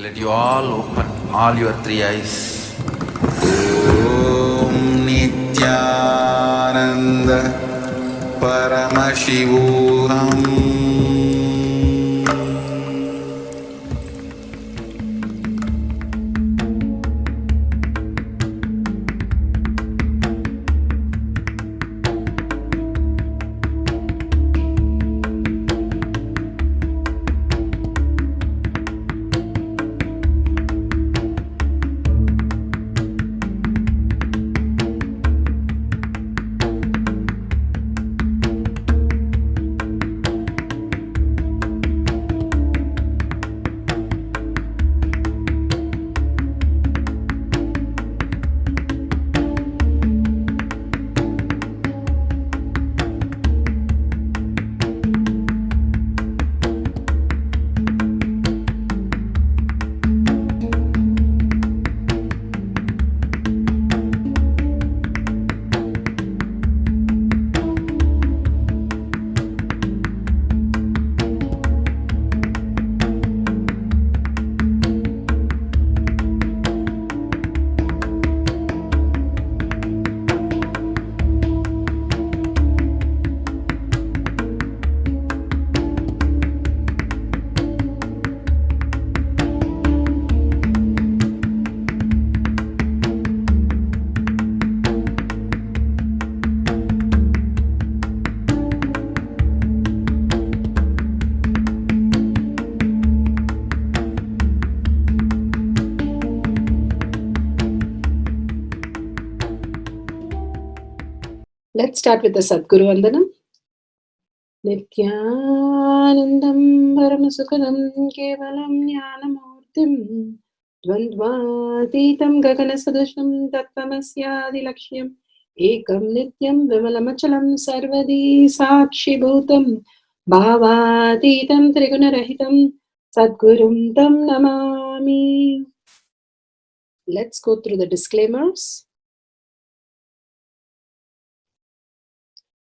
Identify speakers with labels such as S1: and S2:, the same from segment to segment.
S1: Let you all open all your three eyes. Om Nithyananda Paramashivoham.
S2: Let's start with the Sadguru Vandanam. Nithyanandam Paramasukhanam Kevalam Jnanamurtim Dvandvatitam Gaganasadusham Tattvamasyaadilakshయం Ekam Nityam Vimalamachalam Sarvadi Sakshibhutam Bhavatitam Trigunarahitam Sadgurum Tam Namami. Let's go through the disclaimers.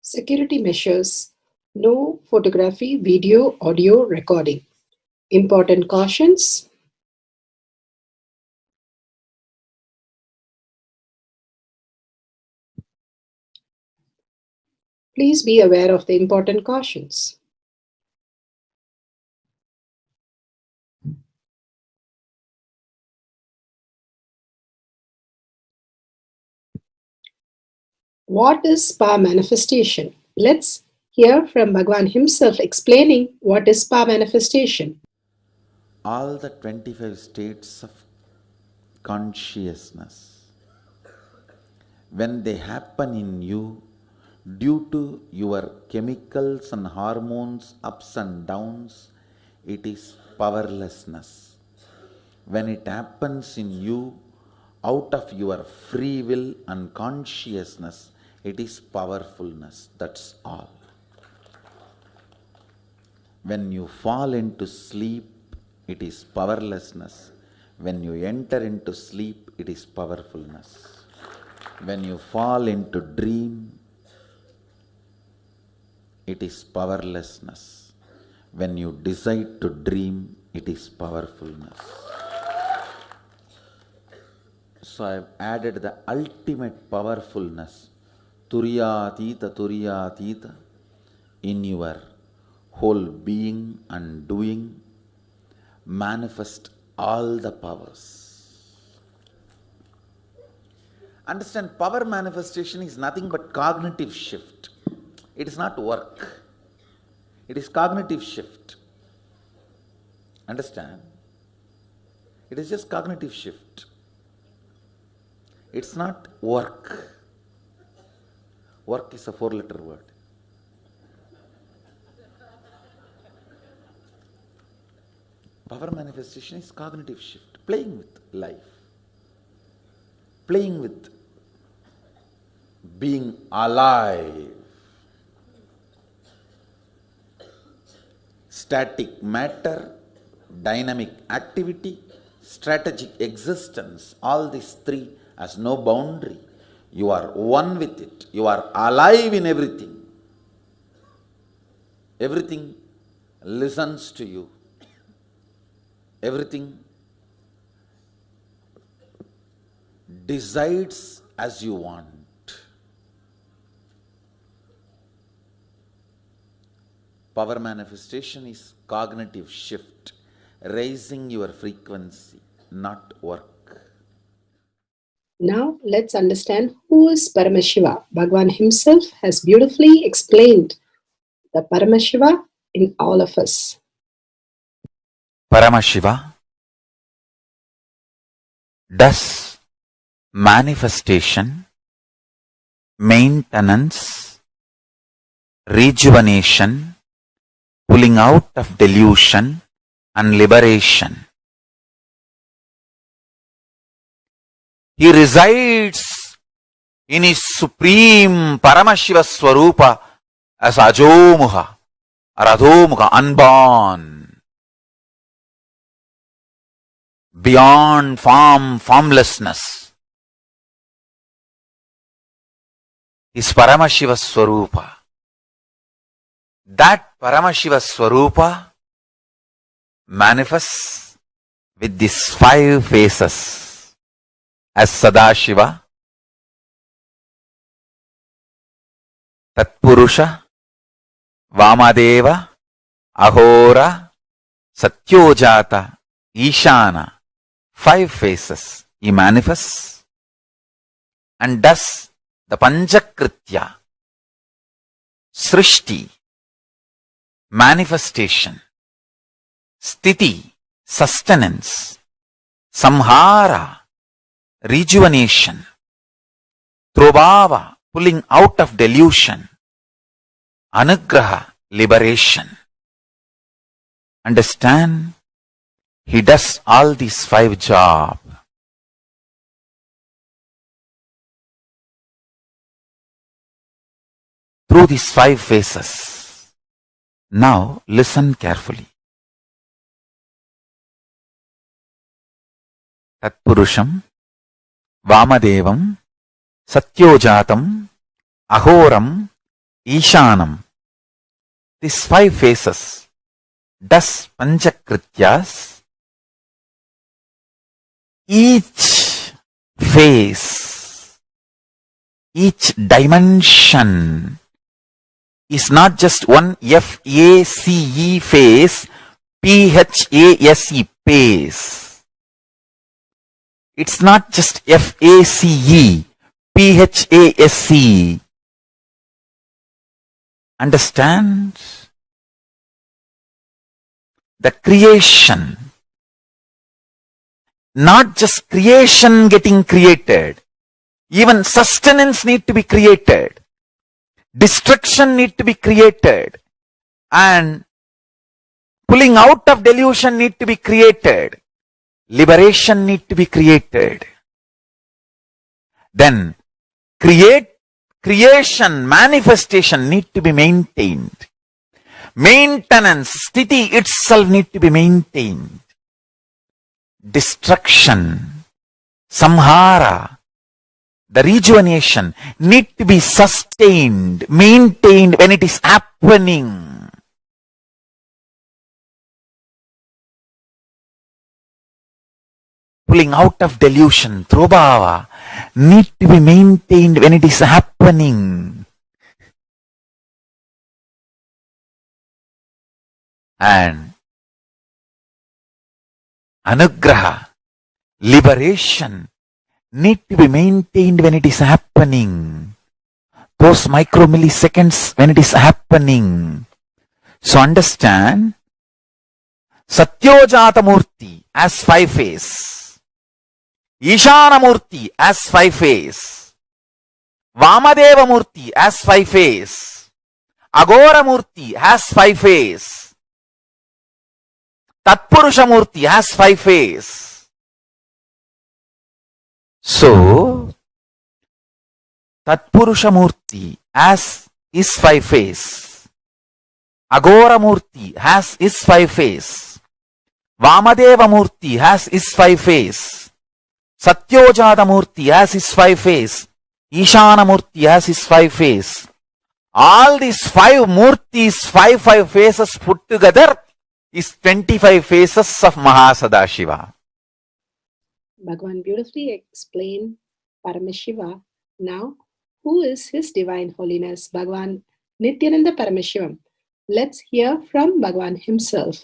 S2: Security measures. No photography, video, audio recording. Important cautions. Please be aware of the important cautions. What is spa manifestation? Let's hear from Bhagwan himself explaining what is spa manifestation.
S1: All the 25 states of consciousness, when they happen in you due to your chemicals and hormones ups and downs, it is powerlessness. When it happens in you out of your free will and consciousness, it is powerfulness. That's all. When you fall into sleep, it is powerlessness. When you enter into sleep, it is powerfulness. When you fall into dream, it is powerlessness. When you decide to dream, it is powerfulness. So I have added the ultimate powerfulness, Turiyatita, in your whole being and doing. Manifest all the powers. Understand, power manifestation is nothing but cognitive shift. It is not work. It is cognitive shift. Understand? It is just cognitive shift. It's not work. Work is a 4-letter word. Power manifestation is cognitive shift, playing with life, playing with being alive. Static matter, dynamic activity, strategic existence, all these three has no boundary. You are one with it. You are alive in everything. Everything listens to you. Everything decides as you want. Power manifestation is cognitive shift, raising your frequency, not work.
S2: Now let's understand who is Paramashiva. Bhagavan himself has beautifully explained the Paramashiva in all of us.
S1: Paramashiva does manifestation, maintenance, rejuvenation, pulling out of delusion and liberation. He resides in his supreme Paramashiva Swarupa as Ajomuha or Adhomuha, unborn, beyond form, formlessness. Is Paramashiva Swarupa. That Paramashiva Swarupa manifests with these 5 faces as Sadashiva, Tatpurusha, Vamadeva, Ahora, Satyojata, Ishana. 5 faces he manifests and does the Panchakritya, Srishti, manifestation, Sthiti, sustenance, Samhara, rejuvenation, Trobhava, pulling out of delusion, Anugraha, liberation. Understand? He does all these 5 jobs. Through these 5 phases. Now listen carefully. Tatpurusham, Vamadevam, Satyojatam, Ahoram, Ishanam. These 5 phases does Panchakrityas. Each phase, each dimension is not just one F-A-C-E phase, P-H-A-S-E phase. It's not just F-A-C-E, P-H-A-S-E. Understand? The creation, not just creation getting created, even sustenance need to be created, destruction need to be created, and pulling out of delusion need to be created, liberation need to be created. Then creation, manifestation need to be maintained. Maintenance, sthiti itself need to be maintained. Destruction, samhara, the rejuvenation need to be sustained, maintained when it is happening. Pulling out of delusion, trobhava, need to be maintained when it is happening. And anugraha, liberation, need to be maintained when it is happening. Those micromilliseconds when it is happening. So understand, Satyojata Murti as 5 phase, Ishana Murti as 5 phase, Vamadeva Murti as 5 phase, Agora Murti has 5 phase, Tatpurusha Murti has 5 phase. So, Tatpurusha Murti has his 5 phase, Agora Murti has his 5 phase, Vamadeva Murti has his 5 phase, Satyojata Murti has his 5 phase, Ishana Murti has his 5 phase. All these 5 Murtis, 5 phases put together is 25 phases of Mahasadashiva.
S2: Bhagavan beautifully explained Paramashiva. Now, who is His Divine Holiness, Bhagavan Nithyananda Paramashivam? Let's hear from Bhagavan himself.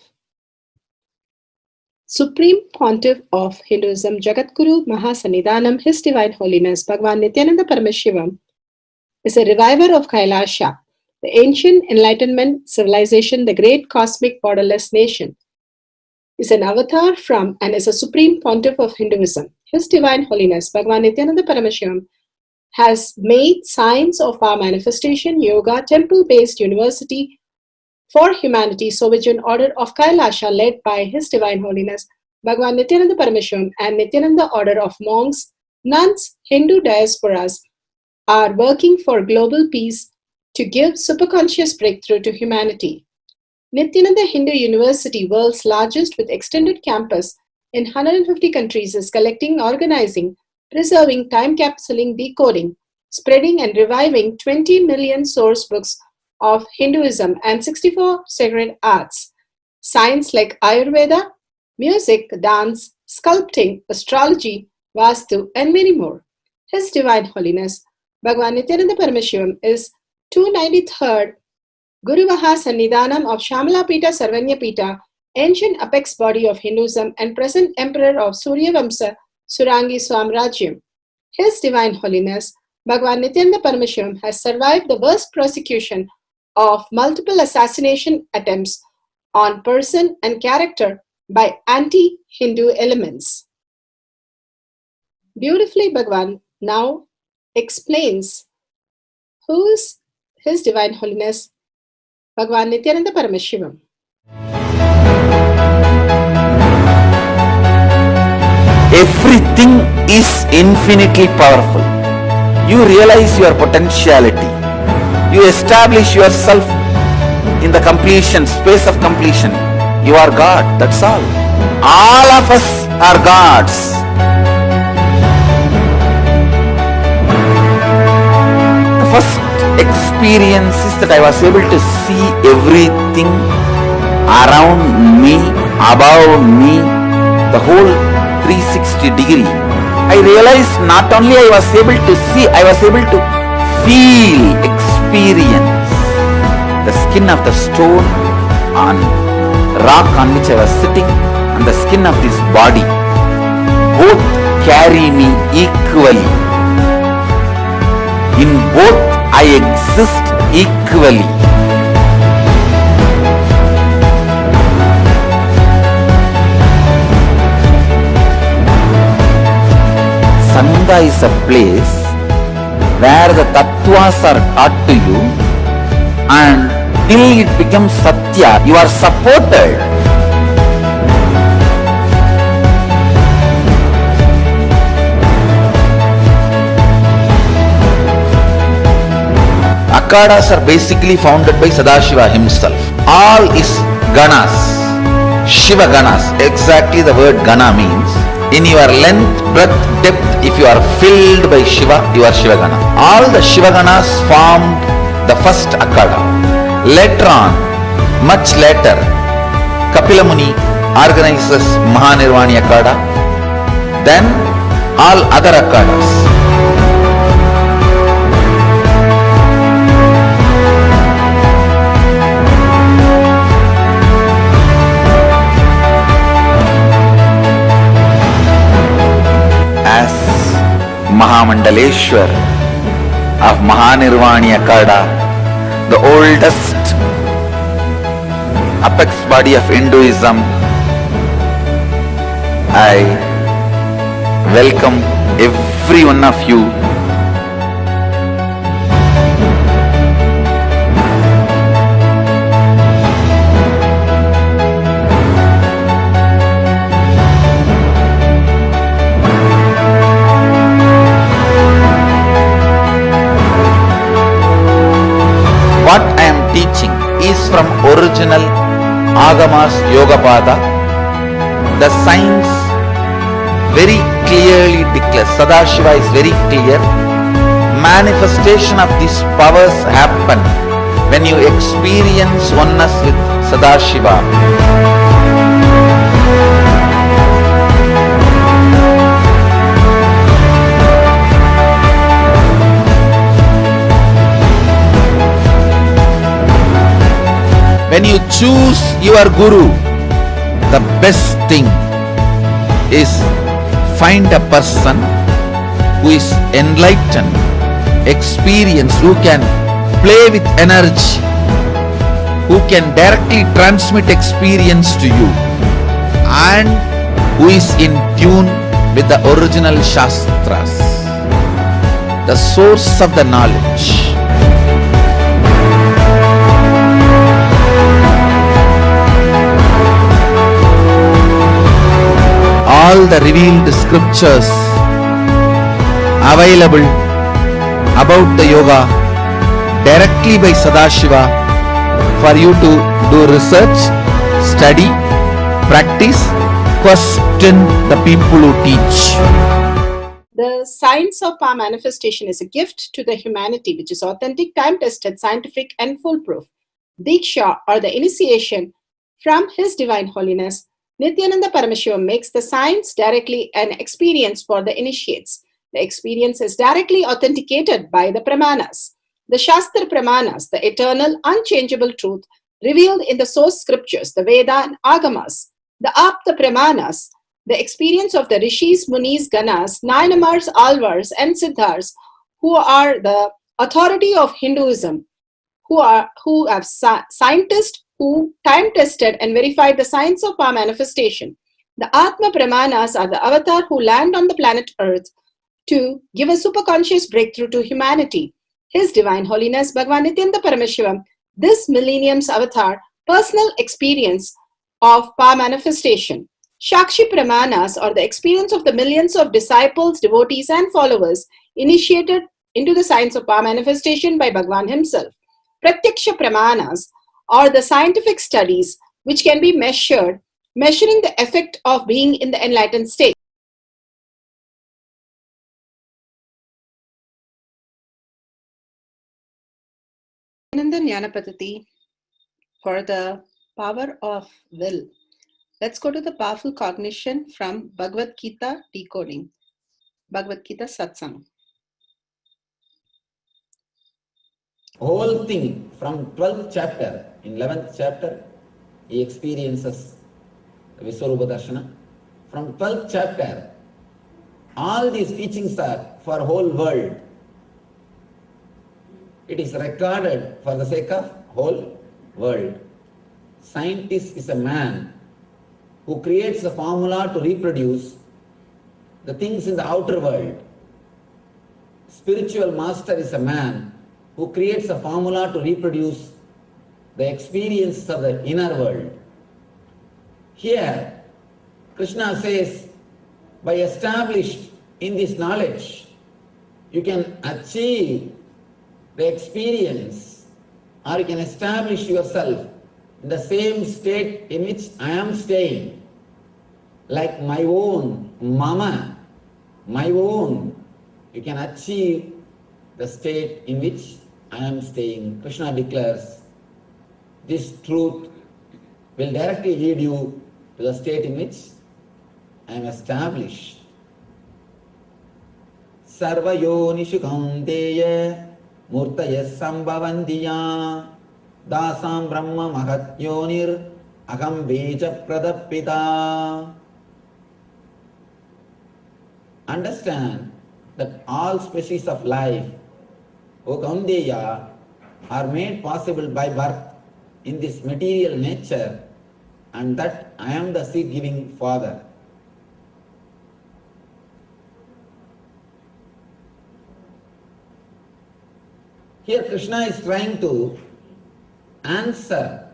S2: Supreme Pontiff of Hinduism, Jagadguru Mahasannidhanam, His Divine Holiness, Bhagavan Nithyananda Paramashivam, is a reviver of Kailasha, the ancient Enlightenment civilization, the great cosmic borderless nation. Is an avatar from and is a supreme pontiff of Hinduism. His Divine Holiness, Bhagavan Nithyananda Paramashivam, has made science of power manifestation, yoga, temple-based university for humanity, Sovereign Order of Kailasha, led by His Divine Holiness, Bhagavan Nithyananda Paramashivam, and Nithyananda Order of monks, nuns, Hindu diasporas, are working for global peace to give superconscious breakthrough to humanity. Nithyananda Hindu University, world's largest with extended campus in 150 countries, is collecting, organizing, preserving, time capsuling, decoding, spreading, and reviving 20 million source books of Hinduism and 64 sacred arts, science like Ayurveda, music, dance, sculpting, astrology, Vastu, and many more. His Divine Holiness, Bhagavan Nithyananda Paramashivam, is 293rd Guru Mahasannidhanam of Shamalapita Sarvanyapita, ancient apex body of Hinduism and present emperor of Suryavamsa Surangi Swamrajyam. His Divine Holiness, Bhagavan Nithyananda Paramashivam, has survived the worst persecution of multiple assassination attempts on person and character by anti-Hindu elements. Beautifully, Bhagavan now explains who is His Divine Holiness, Bhagavan Nithyananda Paramashivam.
S1: Everything is infinitely powerful. You realize your potentiality. You establish yourself in the completion, space of completion. You are God, that's all. All of us are gods. The first experience is that I was able to see everything around me, above me, the whole 360 degree. I realized not only I was able to see, I was able to feel, experience the skin of the stone on rock on which I was sitting and the skin of this body. Both carry me equally. In both I exist equally. Sangha is a place where the tattvas are taught to you, and till it becomes satya, you are supported. Akhadas are basically founded by Sadashiva himself. All is ganas, Shiva ganas. Exactly the word gana means. In your length, breadth, depth, if you are filled by Shiva, you are Shiva gana. All the Shiva ganas formed the first Akhada. Later on, much later, Kapila Muni organizes Mahanirvani Akhada. Then all other Akhadas. As Mahamandaleshwar of Mahanirvani Akhada, the oldest apex body of Hinduism, I welcome every one of you. What I am teaching is from original Agamas Yogapada. The science very clearly declares, Sadashiva is very clear, manifestation of these powers happen when you experience oneness with Sadashiva. choose your guru, the best thing is find a person who is enlightened, experienced, who can play with energy, who can directly transmit experience to you, and who is in tune with the original Shastras, the source of the knowledge. All the revealed scriptures available about the yoga directly by Sadashiva for you to do research, study, practice, question the people who teach.
S2: The science of power manifestation is a gift to the humanity, which is authentic, time-tested, scientific, and foolproof. Diksha, or the initiation from His Divine Holiness, Nithyananda Parameshivam, makes the science directly an experience for the initiates. The experience is directly authenticated by the Pramanas. The Shastra Pramanas, the eternal, unchangeable truth revealed in the source scriptures, the Veda and Agamas. The Apta Pramanas, the experience of the Rishis, Munis, Ganas, Nayanamars, Alvars, and Siddhars, who are the authority of Hinduism, who have scientists who time-tested and verified the science of power manifestation. The Atma Pramanas are the avatar who land on the planet Earth to give a superconscious breakthrough to humanity. His Divine Holiness Bhagavan Nithyananda Parameshivam, this millennium's avatar, personal experience of power manifestation. Shakshi Pramanas, or the experience of the millions of disciples, devotees, and followers initiated into the science of power manifestation by Bhagavan himself. Pratyaksha Pramanas, or the scientific studies which can be measuring the effect of being in the enlightened state. Nithyananda Jnana Paddhati for the power of will. Let's go to the powerful cognition from Bhagavad Gita decoding. Bhagavad Gita Satsang.
S3: Whole thing from 12th chapter, in 11th chapter, he experiences Viswarupa Darshana. From 12th chapter, all these teachings are for whole world. It is recorded for the sake of whole world. Scientist is a man who creates a formula to reproduce the things in the outer world. Spiritual master is a man who creates a formula to reproduce the experiences of the inner world. Here, Krishna says, by established in this knowledge, you can achieve the experience, or you can establish yourself in the same state in which I am staying, like my own, mama, my own. You can achieve the state in which I am staying. Krishna declares, this truth will directly lead you to the state in which I am established. Sarva yonishu kaunteya murtaya sambhavantiya dasam brahma mahat yonir aham beja pradapita. Understand that all species of life, O Kaunteya, are made possible by birth in this material nature, and that I am the seed-giving Father. Here Krishna is trying to answer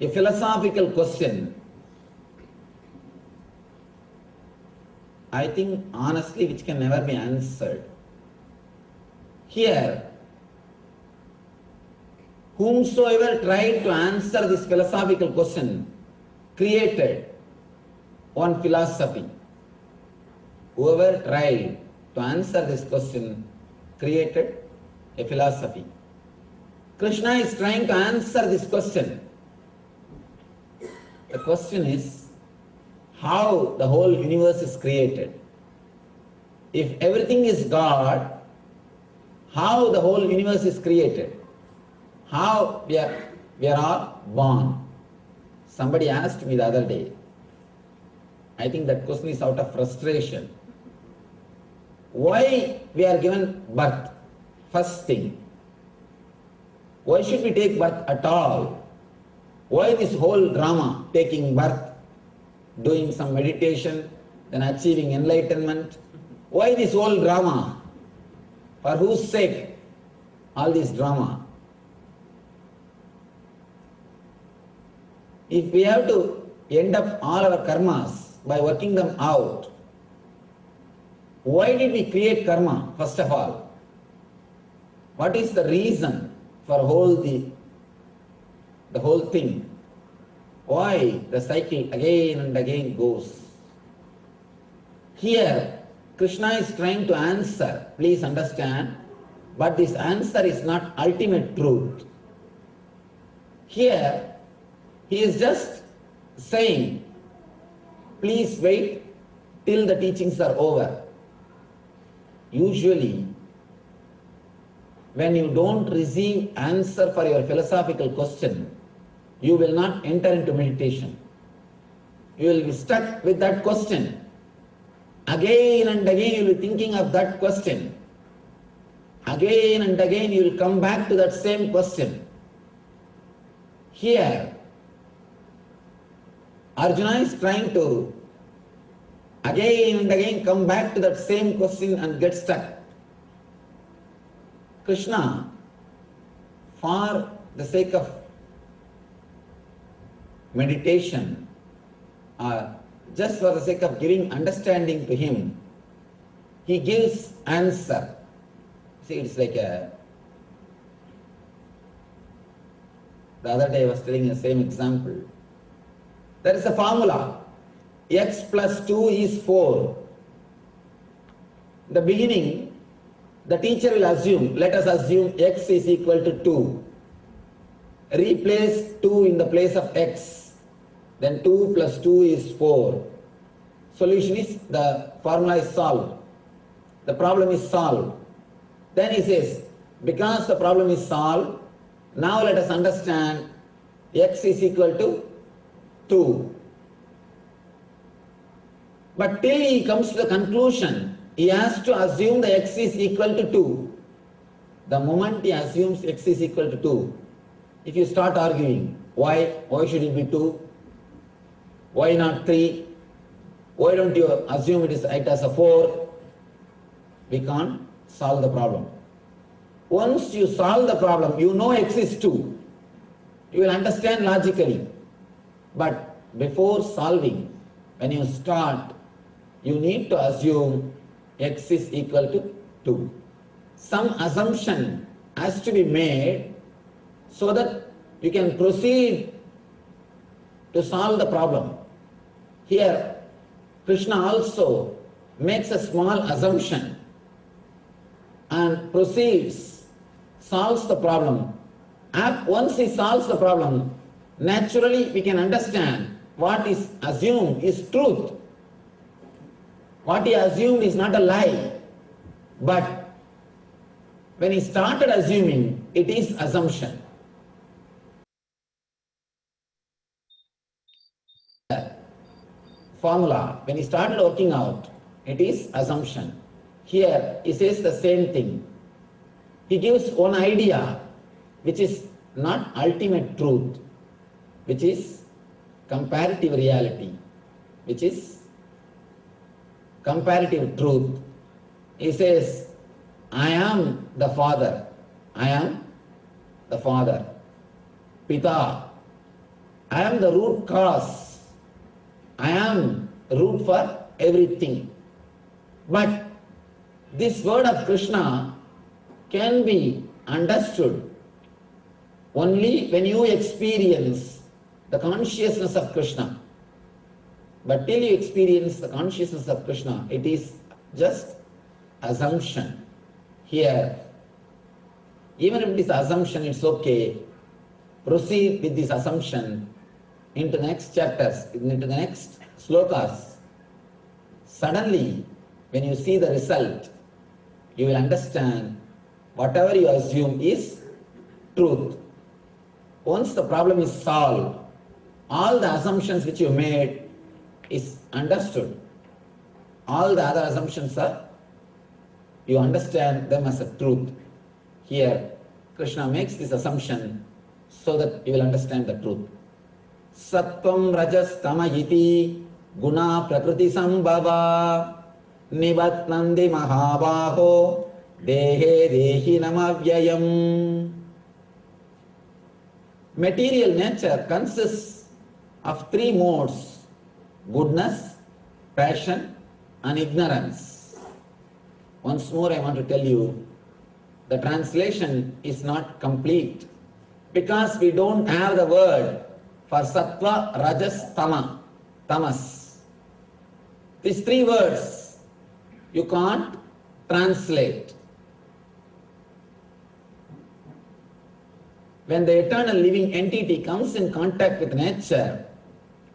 S3: a philosophical question. I think honestly which can never be answered. Here, whomsoever tried to answer this philosophical question created one philosophy. Whoever tried to answer this question created a philosophy. Krishna is trying to answer this question. The question is how the whole universe is created. If everything is God, how the whole universe is created? How we are all born? Somebody asked me the other day. I think that question is out of frustration. Why we are given birth? First thing. Why should we take birth at all? Why this whole drama, taking birth, doing some meditation, then achieving enlightenment? Why this whole drama? For whose sake all this drama? If we have to end up all our karmas by working them out, why did we create karma first of all? What is the reason for the whole thing? Why the cycle again and again goes? Here, Krishna is trying to answer, please understand, but this answer is not ultimate truth. Here, he is just saying, please wait till the teachings are over. Usually, when you don't receive answer for your philosophical question, you will not enter into meditation. You will be stuck with that question. Again and again you will be thinking of that question. Again and again you will come back to that same question. Here, Arjuna is trying to again and again come back to that same question and get stuck. Krishna, for the sake of meditation or just for the sake of giving understanding to him, he gives answer. See, it's like the other day I was telling the same example. There is a formula, x plus 2 is 4. In the beginning, the teacher will assume, let us assume x is equal to 2. Replace 2 in the place of x. Then 2 plus 2 is 4. Solution is, the formula is solved. The problem is solved. Then he says, because the problem is solved, now let us understand x is equal to 2. But till he comes to the conclusion, he has to assume the x is equal to 2. The moment he assumes x is equal to 2, if you start arguing, why should it be 2? Why not 3? Why don't you assume it as a 4? We can't solve the problem. Once you solve the problem, you know x is 2. You will understand logically. But before solving, when you start, you need to assume x is equal to 2. Some assumption has to be made so that you can proceed to solve the problem. Here, Krishna also makes a small assumption and proceeds, solves the problem. Once he solves the problem, naturally we can understand what is assumed is truth. What he assumed is not a lie. But when he started assuming, it is assumption. Formula, when he started working out, it is assumption. Here, he says the same thing. He gives one idea, which is not ultimate truth, which is comparative reality, which is comparative truth. He says, I am the Father. I am the Father. Pita. I am the root cause. I am root for everything. But this word of Krishna can be understood only when you experience the consciousness of Krishna. But till you experience the consciousness of Krishna, it is just assumption. Here, even if it is assumption, it's okay. Proceed with this assumption into the next chapters, into the next slokas. Suddenly, when you see the result, you will understand whatever you assume is truth. once the problem is solved, all the assumptions which you made is understood. All the other assumptions are, you understand them as a truth. Here, Krishna makes this assumption so that you will understand the truth. Sattvam rajas tama iti guna prakriti sambhava nibatnandi mahabaho dehe dehi namavyayam. Material nature consists of three modes: goodness, passion, and ignorance. Once more I want to tell you, the translation is not complete because we don't have the word for sattva, rajas, tamas. These three words you can't translate. When the eternal living entity comes in contact with nature,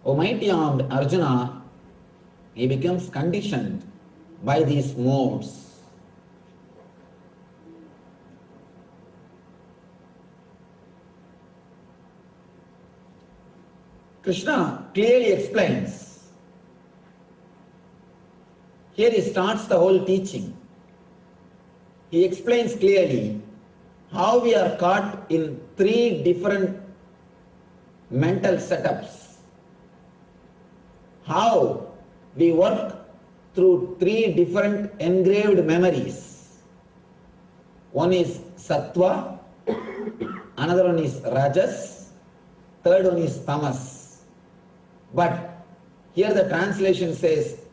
S3: O mighty armed Arjuna, he becomes conditioned by these modes. Krishna clearly explains. Here he starts the whole teaching. He explains clearly how we are caught in three different mental setups. How we work through three different engraved memories. One is sattva, another one is rajas, third one is tamas. But here the translation says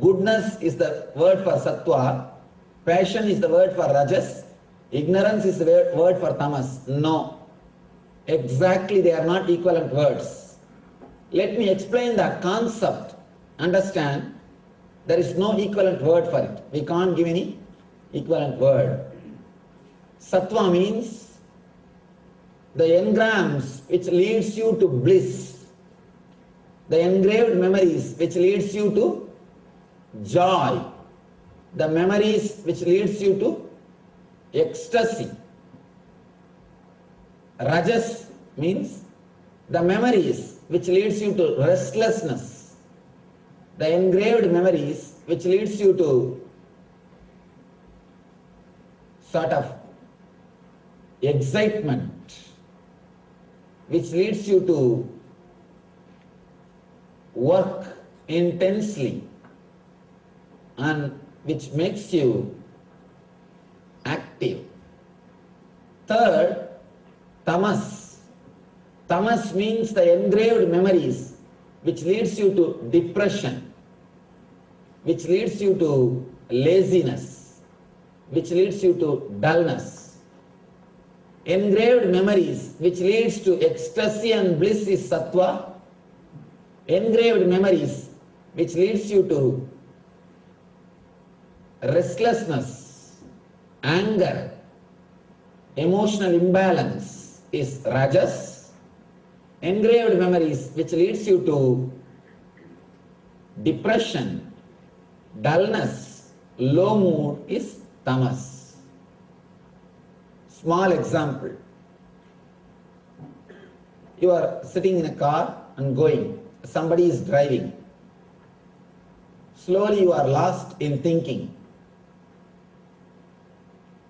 S3: goodness is the word for sattva, passion is the word for rajas, ignorance is the word for tamas. No, exactly they are not equivalent words. Let me explain the concept. Understand, there is no equivalent word for it. We can't give any equivalent word. Sattva means the engrams which leads you to bliss, the engraved memories which leads you to joy, the memories which leads you to ecstasy. Rajas means the memories which leads you to restlessness, the engraved memories which leads you to sort of excitement, which leads you to work intensely and which makes you active. Third, tamas. Tamas means the engraved memories which leads you to depression, which leads you to laziness, which leads you to dullness. Engraved memories which leads to ecstasy and bliss is sattva. Engraved memories which leads you to restlessness, anger, emotional imbalance is rajas. Engraved memories which leads you to depression, dullness, low mood is tamas. Small example. You are sitting in a car and going. Somebody is driving. Slowly you are lost in thinking.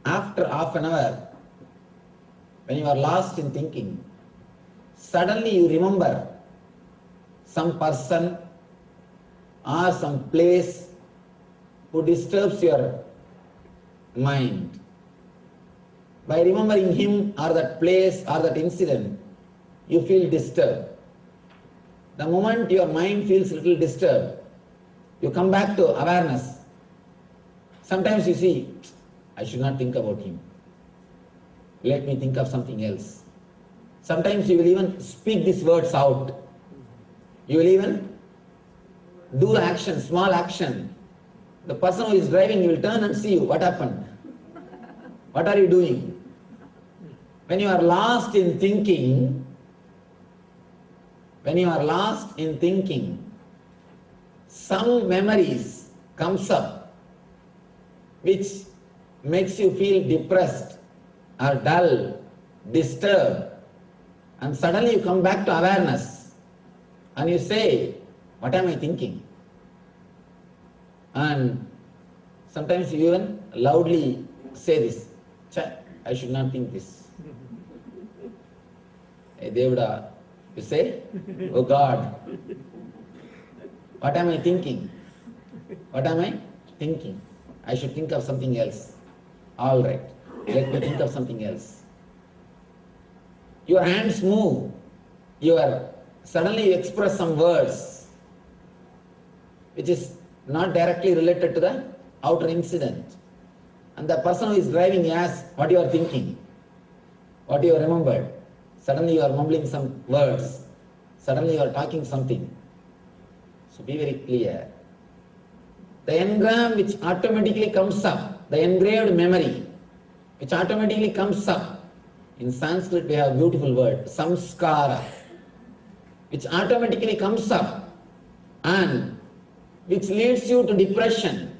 S3: After half an hour, when you are lost in thinking, suddenly you remember some person or some place who disturbs your mind. By remembering him or that place or that incident, you feel disturbed. The moment your mind feels a little disturbed, you come back to awareness. Sometimes you see, I should not think about him. Let me think of something else. Sometimes you will even speak these words out. You will even do action, small action. The person who is driving, he will turn and see you. What happened? What are you doing? When you are lost in thinking, some memories comes up which makes you feel depressed or dull, disturbed, and suddenly you come back to awareness and you say, what am I thinking? And sometimes you even loudly say this, I should not think this. Hey, Devada, you say, oh God, what am I thinking? What am I thinking? I should think of something else. All right, let me think of something else. Your hands move. Suddenly you express some words which is not directly related to the outer incident. And the person who is driving asks what you are thinking, what you remembered. Suddenly you are mumbling some words. Suddenly you are talking something. So be very clear. The engram which automatically comes up, the engraved memory which automatically comes up. In Sanskrit we have a beautiful word, samskara, which automatically comes up and which leads you to depression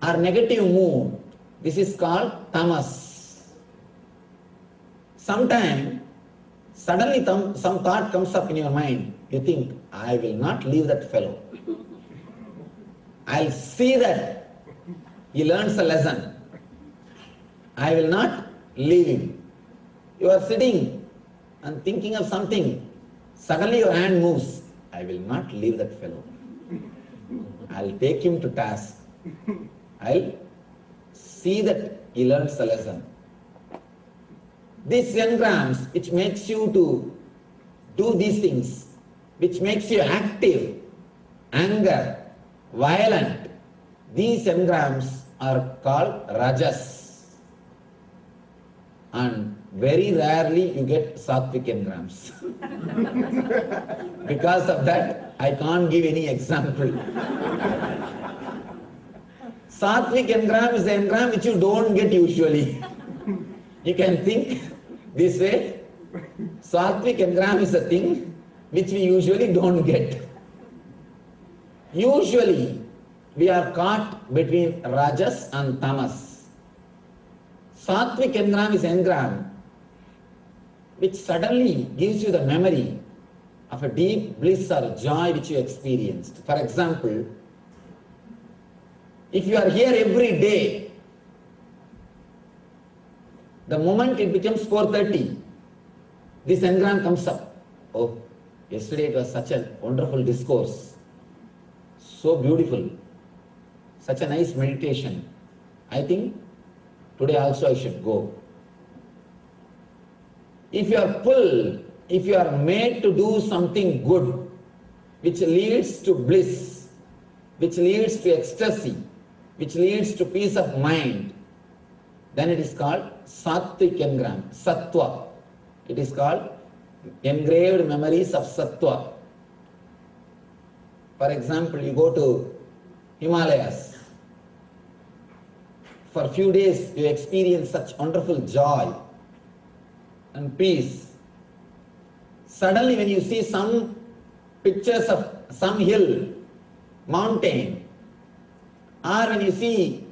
S3: or negative mood. This is called tamas. Sometime, suddenly some thought comes up in your mind. You think, I will not leave that fellow. I'll see that he learns a lesson. I will not leave him. You are sitting and thinking of something. Suddenly your hand moves. I will not leave that fellow. I'll take him to task. I'll see that he learns a lesson. These engrams which makes you to do these things, which makes you active, anger, violent, these engrams are called rajas. And very rarely you get sattvic engrams. Because of that, I can't give any example. Sattvic engram is the engram which you don't get usually. You can think this way. Sattvic engram is the thing which we usually don't get. Usually, we are caught between rajas and tamas. Sattvic engram is engram which suddenly gives you the memory of a deep bliss or joy which you experienced. For example, if you are here every day, the moment it becomes 4:30, this engram comes up. Oh, yesterday it was such a wonderful discourse, so beautiful, such a nice meditation. I think today also I should go. If you are pulled, if you are made to do something good, which leads to bliss, which leads to ecstasy, which leads to peace of mind, then it is called sattvic engram, sattva. It is called engraved memories of sattva. For example, you go to Himalayas. For a few days you experience such wonderful joy and peace. Suddenly when you see some pictures of some hill, mountain, or when you see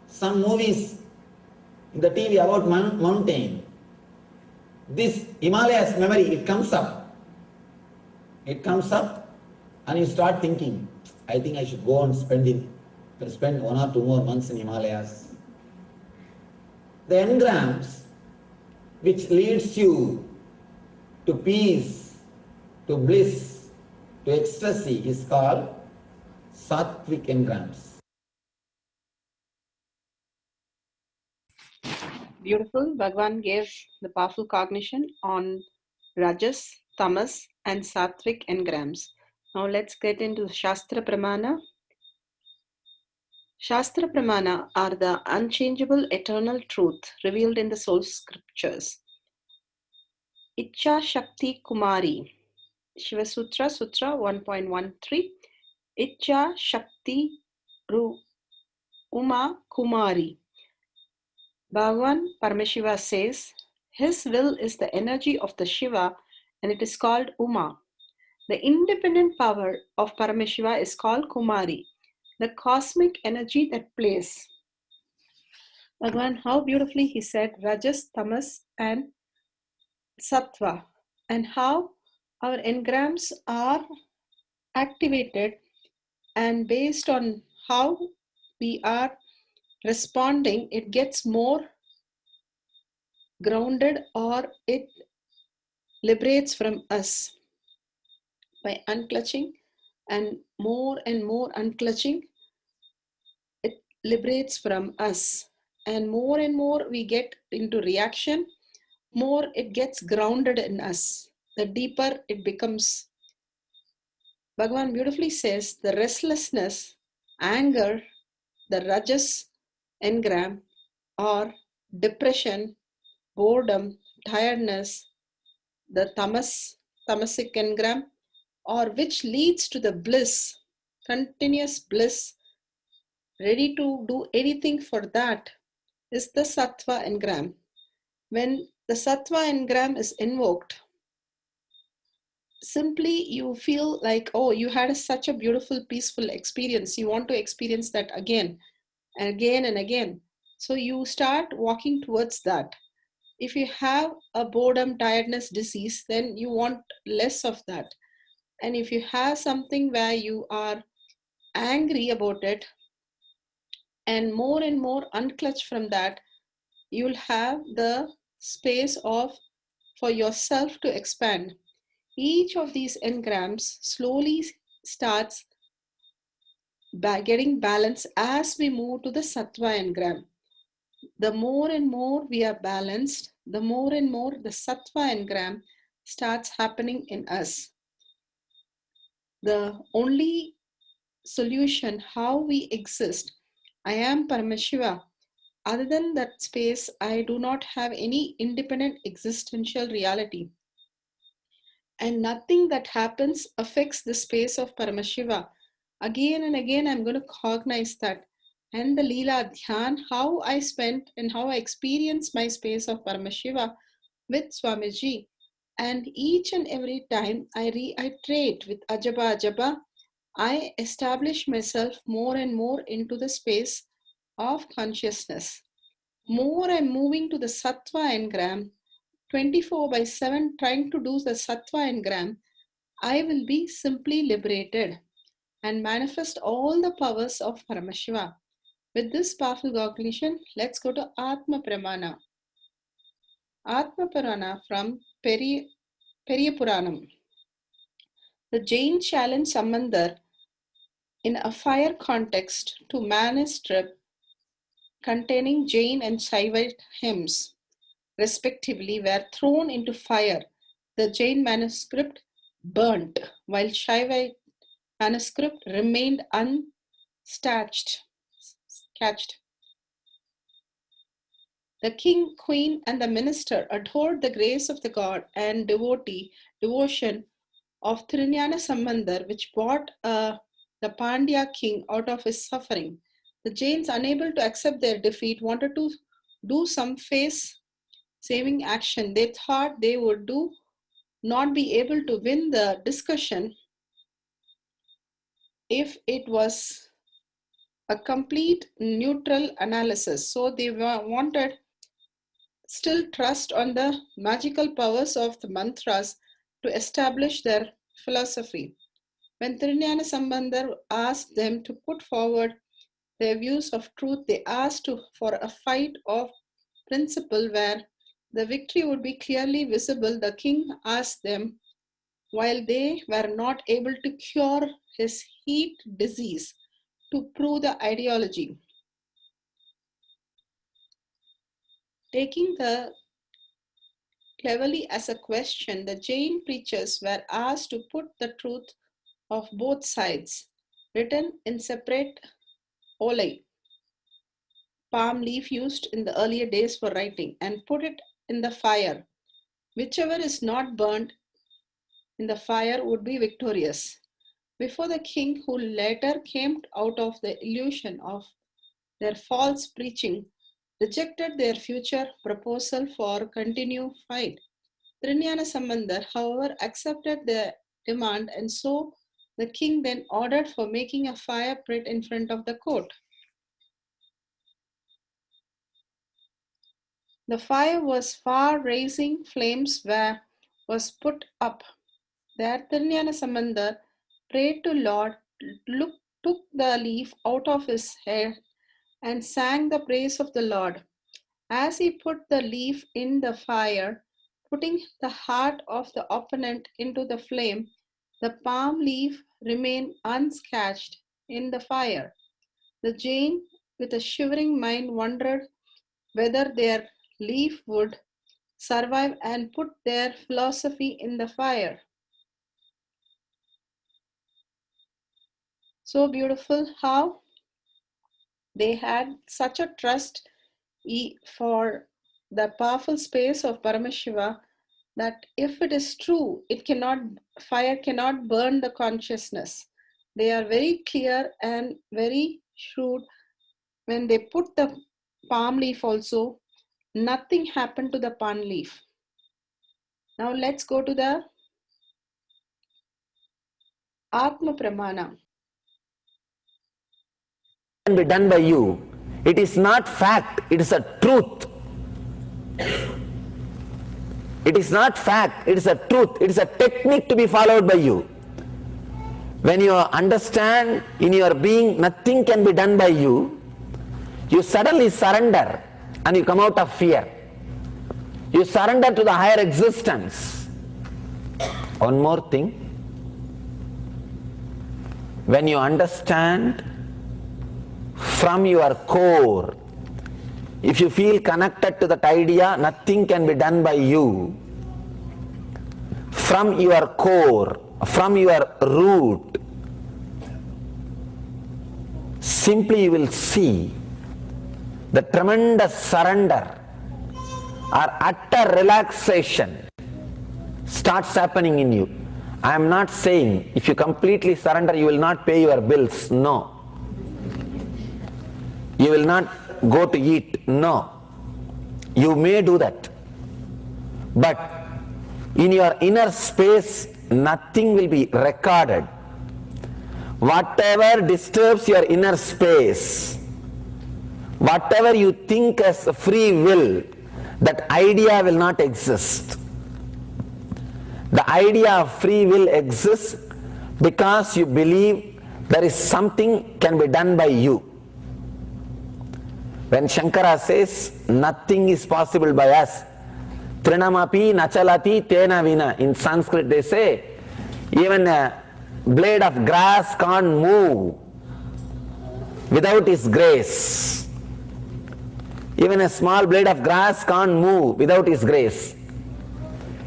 S3: some movies in the TV about mountain, this Himalayas memory, it comes up. It comes up and you start thinking, I think I should go and spend 1 or 2 more months in Himalayas. The engrams which leads you to peace, to bliss, to ecstasy is called sattvic engrams.
S2: Beautiful. Bhagwan gave the powerful cognition on Rajas, Tamas, and Sattvic engrams. Now let's get into Shastra Pramana. Shastra Pramana are the unchangeable eternal truth revealed in the soul scriptures. Icha Shakti Kumari, Shiva Sutra, Sutra 1.13. Icha Shakti Uma Kumari. Bhagavan Paramashiva says, his will is the energy of the Shiva and it is called Uma. The independent power of Paramashiva is called Kumari, the cosmic energy that plays. Bhagavan, how beautifully he said Rajas, Tamas and Sattva. and how our engrams are activated, and based on how we are responding, it gets more grounded or it liberates from us by unclutching, and more unclutching, it liberates from us. And more we get into reaction, more it gets grounded in us, the deeper it becomes. Bhagavan beautifully says the restlessness, anger, the rajas engram, or depression, boredom, tiredness, the tamasic engram, or which leads to the bliss, continuous bliss, ready to do anything for that, is the sattva engram. When the sattva engram is invoked, simply you feel like, oh, you had such a beautiful, peaceful experience. You want to experience that again and again and again. So you start walking towards that. If you have a boredom, tiredness disease, then you want less of that. And if you have something where you are angry about it and more unclutch from that, you'll have the space of for yourself to expand. Each of these engrams slowly starts by getting balance as we move to the sattva engram. The more and more we are balanced, the more and more the sattva engram starts happening in us. The only solution how we exist, I am Paramashiva. Other than that space, I do not have any independent existential reality. And nothing that happens affects the space of Paramashiva. Again and again, I'm going to cognize that. And the Leela Dhyan, how I spent and how I experienced my space of Paramashiva with Swamiji. And each and every time I reiterate with Ajaba Ajaba, I establish myself more and more into the space of consciousness. More I'm moving to the Sattva engram, 24/7 trying to do the Sattva engram, I will be simply liberated and manifest all the powers of Paramashiva. With this powerful cognition, let's go to Atma Pramana. Atma Purana from Periya Puranam. The Jain challenged Samandar in a fire context to manuscript containing Jain and Shaivite hymns, respectively, were thrown into fire. The Jain manuscript burnt, while Shaivite manuscript remained unscathed. The king, queen, and the minister adored the grace of the god and devotion of Thirunjana Sambandar, which brought the Pandya king out of his suffering. The Jains, unable to accept their defeat, wanted to do some face-saving action. They thought they would not be able to win the discussion if it was a complete neutral analysis. So they wanted still trust on the magical powers of the mantras to establish their philosophy. When Thirunjana Sambandar asked them to put forward their views of truth, they asked for a fight of principle where the victory would be clearly visible. The king asked them, while they were not able to cure his heat disease, to prove the ideology. Taking the cleverly as a question, the Jain preachers were asked to put the truth of both sides, written in separate olai, palm leaf used in the earlier days for writing, and put it in the fire. Whichever is not burnt in the fire would be victorious. Before the king, who later came out of the illusion of their false preaching, rejected their future proposal for continued fight. Thirunjana Sambandar, however, accepted the demand, and so the king then ordered for making a fire pit in front of the court. The fire was far-raising flames were was put up. There Tirnyana Samandar prayed to Lord, took the leaf out of his hair and sang the praise of the Lord. As he put the leaf in the fire, putting the heart of the opponent into the flame, the palm leaf remained unscathed in the fire. The Jain, with a shivering mind, wondered whether their leaf would survive and put their philosophy in the fire. So beautiful how they had such a trust for the powerful space of Paramashiva that if it is true, fire cannot burn the consciousness. They are very clear and very shrewd. When they put the palm leaf also, nothing happened to the palm leaf. Now let's go to the Atma Pramana.
S3: Can be done by you. It is not fact, it is a truth. It is not fact, it is a truth. It is a technique to be followed by you. When you understand in your being nothing can be done by you, you suddenly surrender and you come out of fear. You surrender to the higher existence. One more thing. When you understand from your core, if you feel connected to that idea, nothing can be done by you. From your core, from your root, simply you will see the tremendous surrender or utter relaxation starts happening in you. I am not saying if you completely surrender you will not pay your bills. No. You will not go to eat. No. You may do that. But in your inner space nothing will be recorded. Whatever disturbs your inner space, whatever you think as free will, that idea will not exist. The idea of free will exists because you believe there is something can be done by you. When Shankara says nothing is possible by us, Trinamapi nachalati tena vina, in Sanskrit they say even a blade of grass can't move without his grace. Even a small blade of grass can't move without his grace.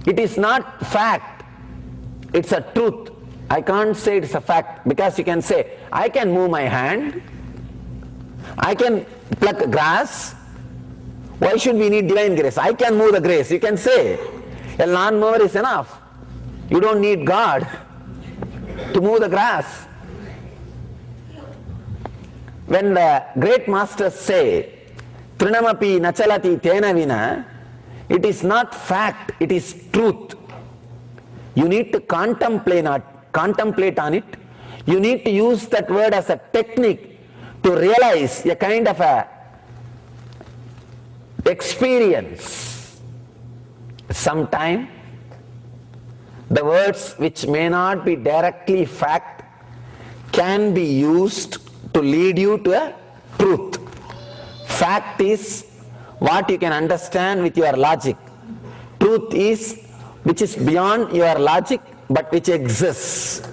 S3: It is not fact, it's a truth. I can't say it's a fact because you can say, I can move my hand, I can pluck grass. Why should we need divine grace? I can move the grace. You can say, a lawnmower is enough. You don't need God to move the grass. When the great masters say, Trinamapi nachalati tena vina, it is not fact, it is truth. You need to contemplate on it. You need to use that word as a technique to realize a kind of a experience. Sometime the words which may not be directly fact can be used to lead you to a truth. Fact is what you can understand with your logic. Truth is which is beyond your logic but which exists.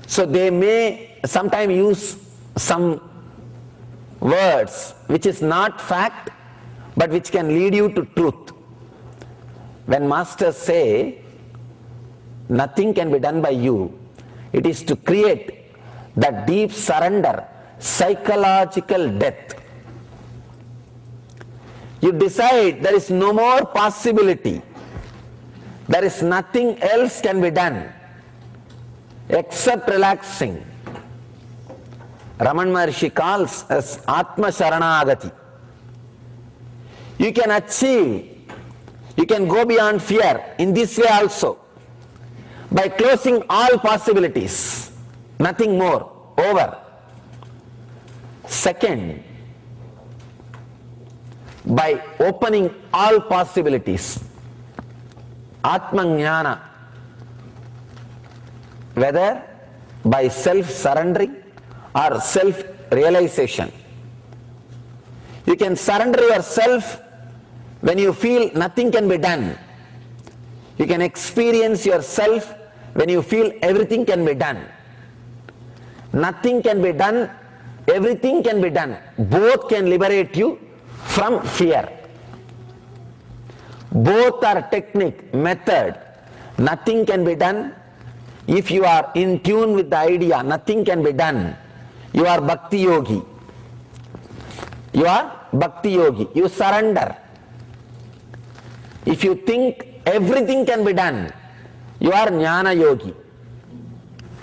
S3: So they may sometimes use some words which is not fact but which can lead you to truth. When masters say nothing can be done by you, it is to create that deep surrender, psychological death. You decide there is no more possibility, there is nothing else can be done except relaxing. Raman Maharshi calls as Atma Sharanagati. You can achieve, you can go beyond fear in this way also, by closing all possibilities, nothing more, over. Second, by opening all possibilities. Atma Jnana, whether by self-surrendering or self-realization. You can surrender yourself when you feel nothing can be done. You can experience yourself when you feel everything can be done. Nothing can be done, everything can be done. Both can liberate you from fear. Both are technique, method. Nothing can be done. If you are in tune with the idea, nothing can be done. You are Bhakti Yogi. You are Bhakti Yogi. You surrender. If you think everything can be done, you are Jnana Yogi.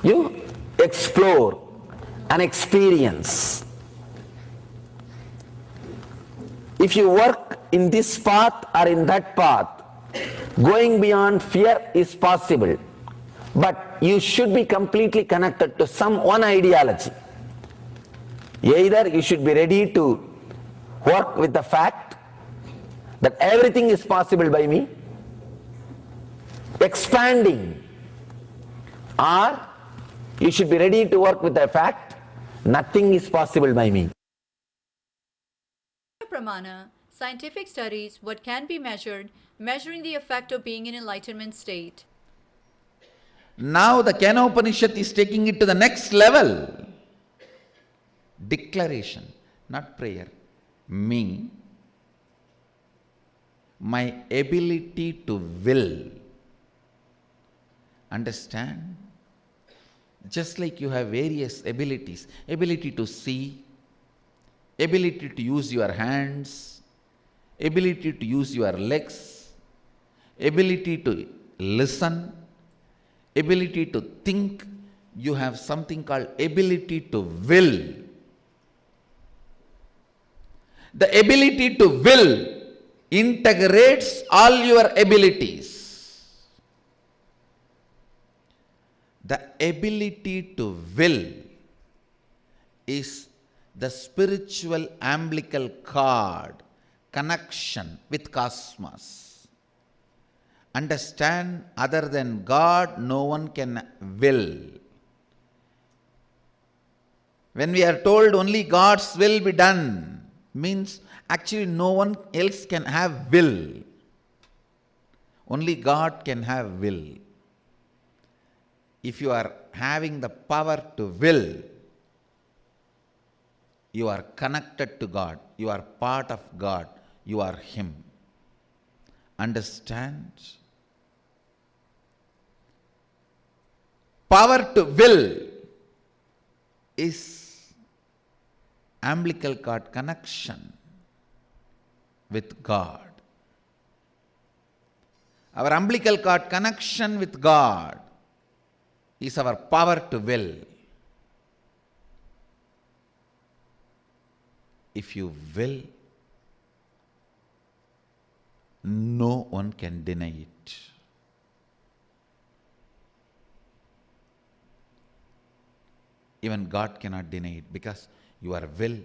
S3: You explore and experience. If you work in this path or in that path, going beyond fear is possible. But you should be completely connected to some one ideology. Either you should be ready to work with the fact that everything is possible by me, expanding, or you should be ready to work with the fact nothing is possible by me.
S4: Pramana, scientific studies what can be measured, measuring the effect of being in enlightenment state.
S1: Now the Kena Upanishad is taking it to the next level. Declaration, not prayer. Me, my ability to will. Understand? Just like you have various abilities, ability to see, ability to use your hands, ability to use your legs, ability to listen, ability to think, you have something called ability to will. The ability to will integrates all your abilities. The ability to will is the spiritual umbilical cord connection with cosmos. Understand, other than God, no one can will. When we are told only God's will be done, means actually no one else can have will. Only God can have will. If you are having the power to will, you are connected to God. You are part of God. You are Him. Understand? Power to will is umbilical cord connection with God. Our umbilical cord connection with God is our power to will. If you will, no one can deny it. Even God cannot deny it, because your will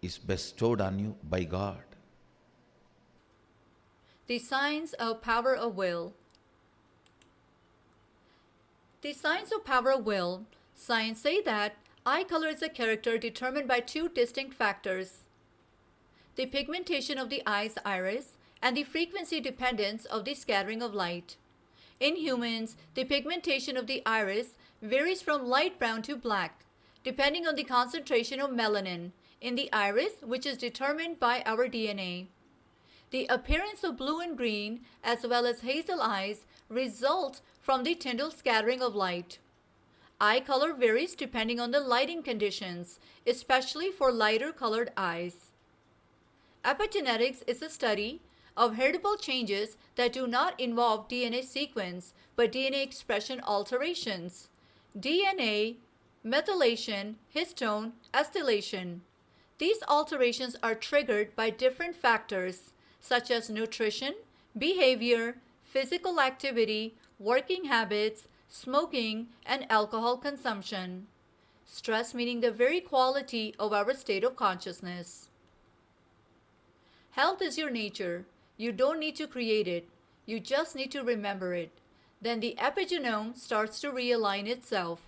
S1: is bestowed on you by God.
S4: The signs of power of will. The signs of power of will. Science say that eye color is a character determined by two distinct factors: the pigmentation of the eye's iris and the frequency dependence of the scattering of light. In humans, the pigmentation of the iris varies from light brown to black, depending on the concentration of melanin in the iris, which is determined by our DNA. The appearance of blue and green, as well as hazel eyes, result from the Tyndall scattering of light. Eye color varies depending on the lighting conditions, especially for lighter colored eyes. Epigenetics is a study of heritable changes that do not involve DNA sequence, but DNA expression alterations. DNA, methylation, histone, acetylation. These alterations are triggered by different factors such as nutrition, behavior, physical activity, working habits, smoking, and alcohol consumption. Stress meaning the very quality of our state of consciousness. Health is your nature. You don't need to create it. You just need to remember it. Then the epigenome starts to realign itself.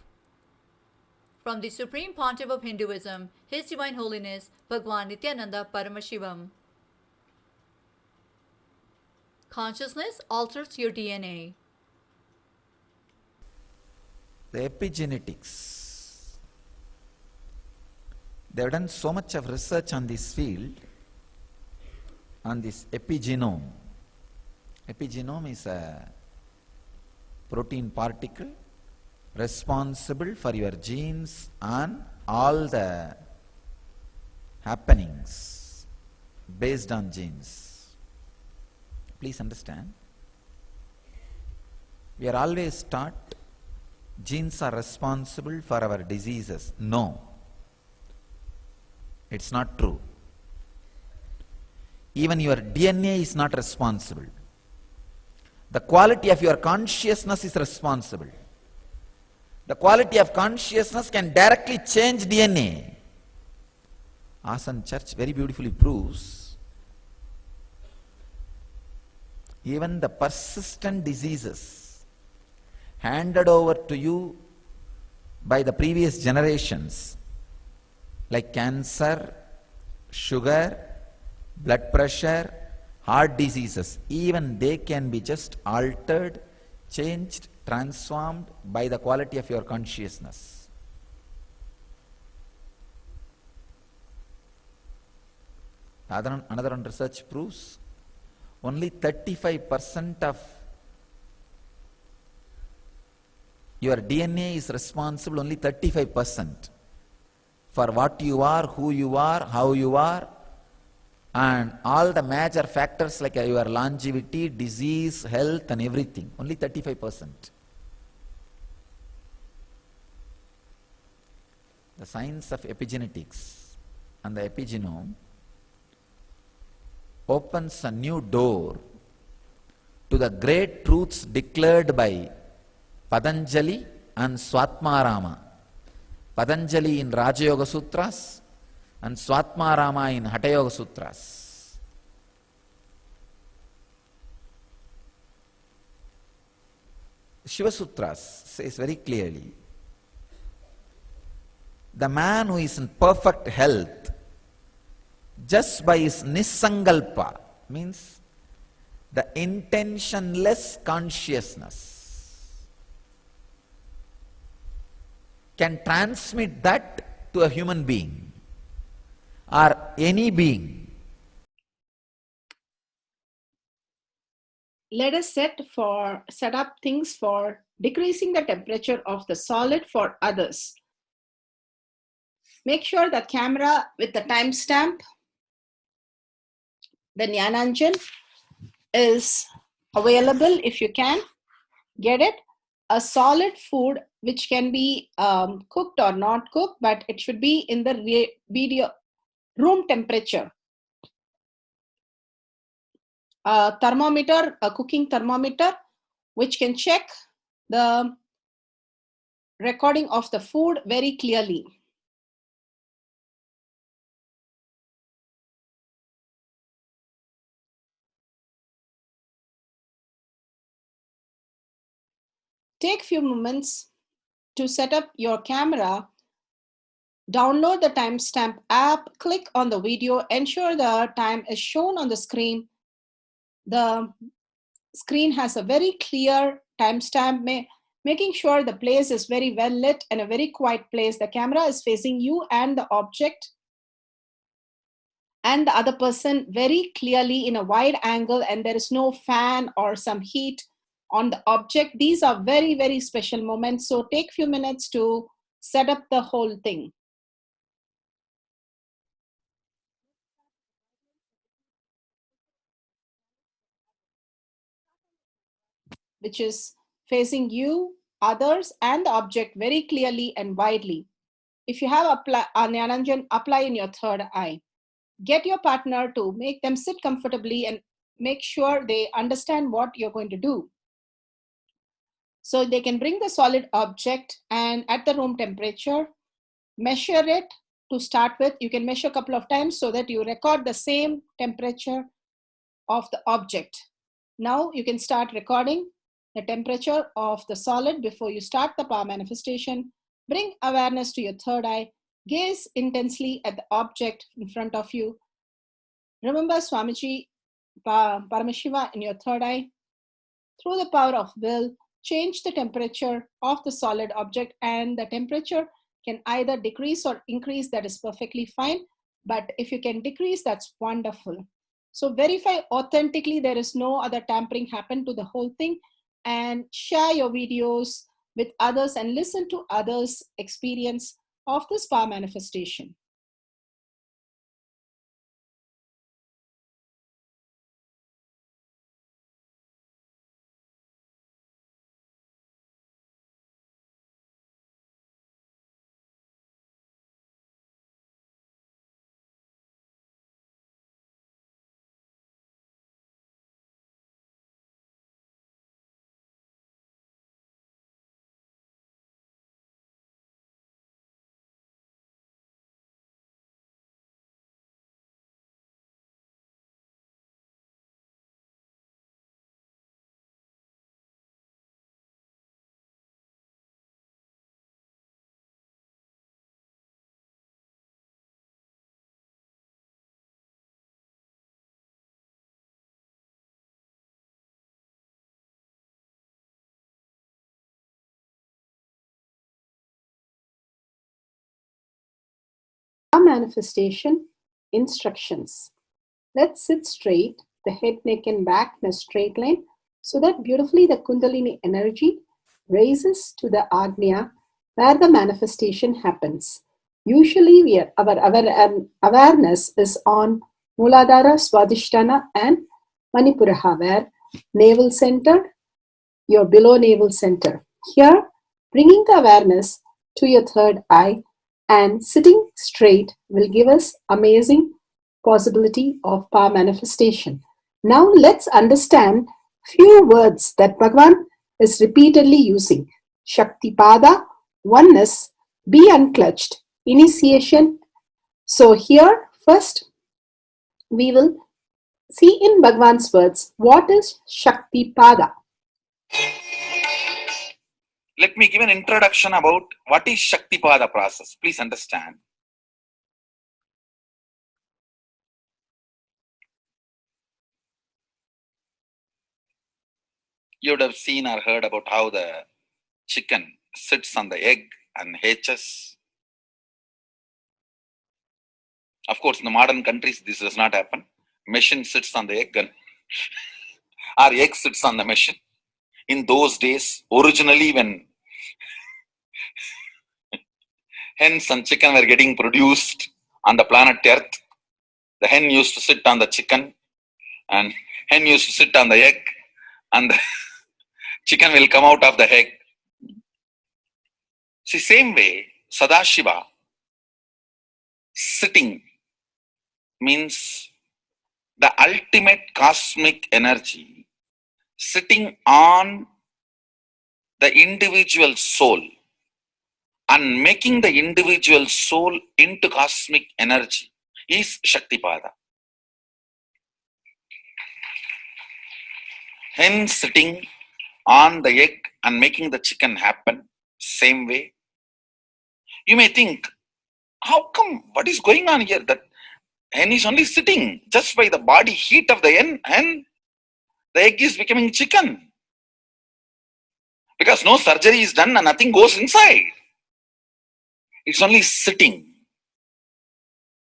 S4: From the Supreme Pontiff of Hinduism, His Divine Holiness Bhagwan Nithyananda Paramashivam. Consciousness alters your DNA.
S1: The epigenetics. They have done so much of research on this field, on this epigenome. Epigenome is a protein particle responsible for your genes and all the happenings based on genes. Please understand, we are always taught genes are responsible for our diseases. No, it's not true. Even your DNA is not responsible. The quality of your consciousness is responsible. The quality of consciousness can directly change DNA. Asan Church very beautifully proves even the persistent diseases handed over to you by the previous generations, like cancer, sugar, blood pressure, heart diseases, even they can be just altered, changed, transformed by the quality of your consciousness. Another one research proves only 35% of your DNA is responsible, only 35%, for what you are, who you are, how you are, and all the major factors like your longevity, disease, health and everything. Only 35%. The science of epigenetics and the epigenome opens a new door to the great truths declared by Patanjali and Swatmarama. Patanjali in Raja Yoga Sutras and Swatmarama in Hatha Yoga Sutras. Shiva Sutras says very clearly, the man who is in perfect health just by his nisangalpa, means the intentionless consciousness, can transmit that to a human being or any being.
S2: Let us set up things for decreasing the temperature of the solid for others. Make sure the camera with the timestamp, the Jnana is available if you can get it. A solid food which can be cooked or not cooked, but it should be in the video room temperature. A thermometer, a cooking thermometer, which can check the recording of the food very clearly. Take few moments to set up your camera. Download the timestamp app, click on the video, ensure the time is shown on the screen. The screen has a very clear timestamp, making sure the place is very well lit and a very quiet place. The camera is facing you and the object and the other person very clearly in a wide angle, and there is no fan or some heat on the object. These are very, very special moments. So take a few minutes to set up the whole thing. Which is facing you, others, and the object very clearly and widely. If you have Jnana, apply in your third eye. Get your partner to make them sit comfortably and make sure they understand what you're going to do. So they can bring the solid object and at the room temperature, measure it to start with. You can measure a couple of times so that you record the same temperature of the object. Now you can start recording the temperature of the solid before you start the power manifestation. Bring awareness to your third eye. Gaze intensely at the object in front of you. Remember Swamiji Paramashiva in your third eye. Through the power of will, change the temperature of the solid object, and the temperature can either decrease or increase. That is perfectly fine. But if you can decrease, that's wonderful. So verify authentically there is no other tampering happen to the whole thing, and share your videos with others and listen to others' experience of this power manifestation. Manifestation instructions. Let's sit straight, the head, neck, and back in a straight line, so that beautifully the Kundalini energy raises to the Agnya where the manifestation happens. Usually, our awareness is on Muladhara, Swadhisthana, and Manipuraha, where navel center, your below navel center. Here, bringing the awareness to your third eye and sitting straight will give us amazing possibility of power manifestation. Now let's understand few words that Bhagavan is repeatedly using. Shaktipada, oneness, be unclutched, initiation. So here first we will see in Bhagavan's words what is Shaktipada.
S5: Let me give an introduction about what is Shaktipada process. Please understand. You would have seen or heard about how the chicken sits on the egg and hatches. Of course, in the modern countries, this does not happen. Machine sits on the egg and our egg sits on the machine. In those days, originally when hens and chicken were getting produced on the planet Earth, the hen used to sit on the chicken and hen used to sit on the egg, and the chicken will come out of the egg. See, same way, Sadashiva, sitting means the ultimate cosmic energy sitting on the individual soul and making the individual soul into cosmic energy is Shaktipada. Hence, sitting on the egg and making the chicken happen, same way. You may think, how come, what is going on here? That hen is only sitting just by the body heat of the hen, the egg is becoming chicken. Because no surgery is done and nothing goes inside. It's only sitting.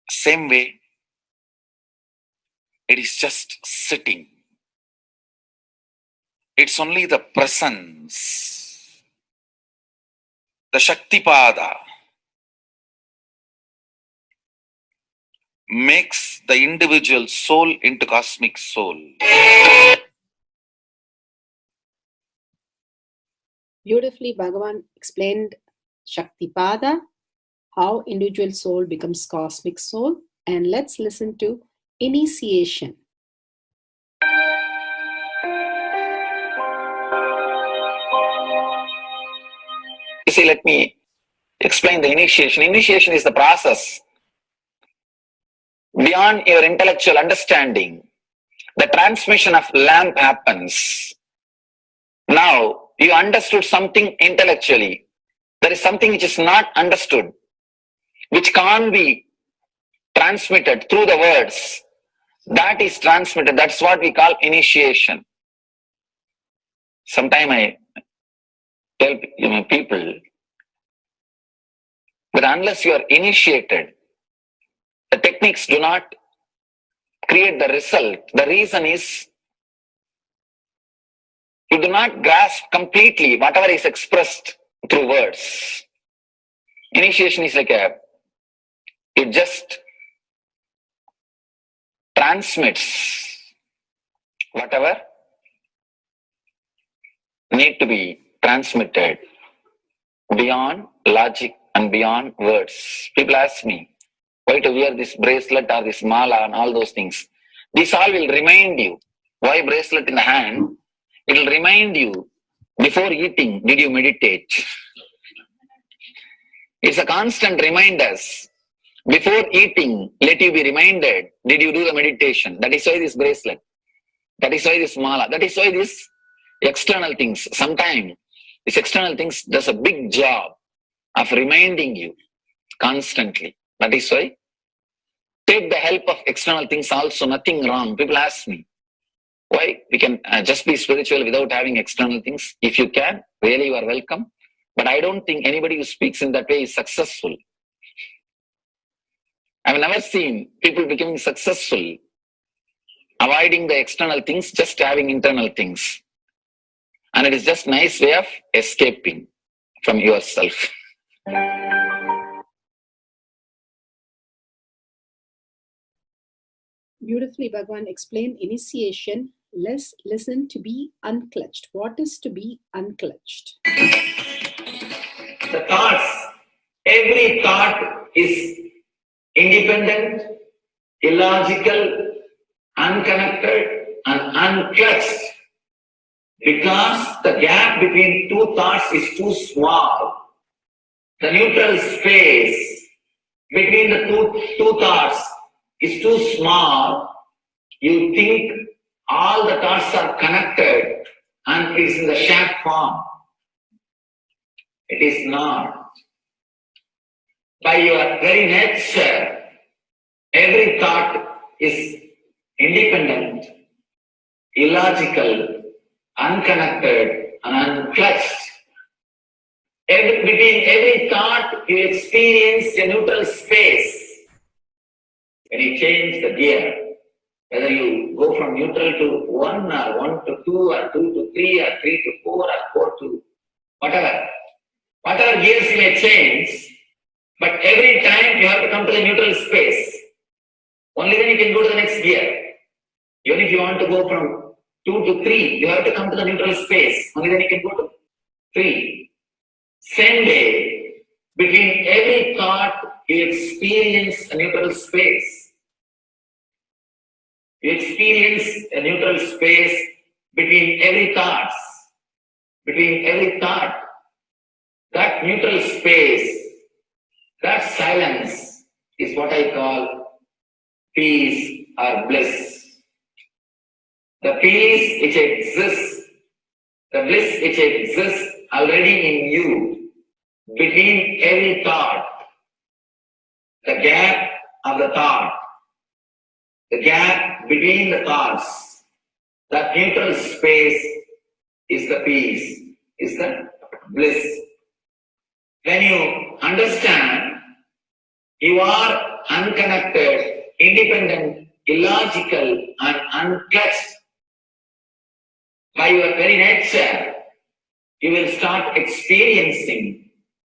S5: Same way, it is just sitting. It's only the presence, the Shaktipada, makes the individual soul into cosmic soul.
S2: Beautifully, Bhagavan explained Shaktipada, how individual soul becomes cosmic soul. And let's listen to initiation.
S5: You see, let me explain the initiation. Initiation is the process beyond your intellectual understanding the transmission of lamp happens. Now, you understood something intellectually. There is something which is not understood, which can't be transmitted through the words. That is transmitted. That's what we call initiation. Sometimes I tell people that unless you are initiated, the techniques do not create the result. The reason is you do not grasp completely whatever is expressed through words. Initiation is like it just transmits whatever need to be transmitted beyond logic and beyond words. People ask me why to wear this bracelet or this mala and all those things. This all will remind you. Why bracelet in the hand? It will remind you, before eating, did you meditate? It's a constant reminder. Before eating, let you be reminded, did you do the meditation? That is why this bracelet. That is why this mala. That is why this external things. Sometimes these external things does a big job of reminding you constantly. That is why take the help of external things also, nothing wrong. People ask me, why we can just be spiritual without having external things? If you can, really you are welcome. But I don't think anybody who speaks in that way is successful. I've never seen people becoming successful avoiding the external things, just having internal things. And it is just nice way of escaping from yourself.
S2: Beautifully, Bhagwan explained initiation. Let's listen to be unclutched. What is to be unclutched?
S3: The thoughts, every thought is independent, illogical, unconnected, and unclutched. Because the gap between two thoughts is too small. The neutral space between the two thoughts is too small. You think all the thoughts are connected and it is in the shape form. It is not. By your very nature, every thought is independent, illogical, unconnected, and unclutched. Between every thought, you experience a neutral space. When you change the gear, whether you go from neutral to 1 or 1 to 2 or 2 to 3 or 3 to 4 or 4 to whatever gears you may change, but every time you have to come to the neutral space. Only then you can go to the next gear. Even if you want to go from 2 to 3, you have to come to the neutral space. Only then you can go to 3. Same way, between every thought, you experience a neutral space. You experience a neutral space between every thought. Between every thought. That neutral space, that silence is what I call peace or bliss. The peace which exists, the bliss which exists already in you, between every thought, the gap of the thought, the gap between the thoughts, that neutral space is the peace, is the bliss. When you understand you are unconnected, independent, illogical, and unclutched, by your very nature, you will start experiencing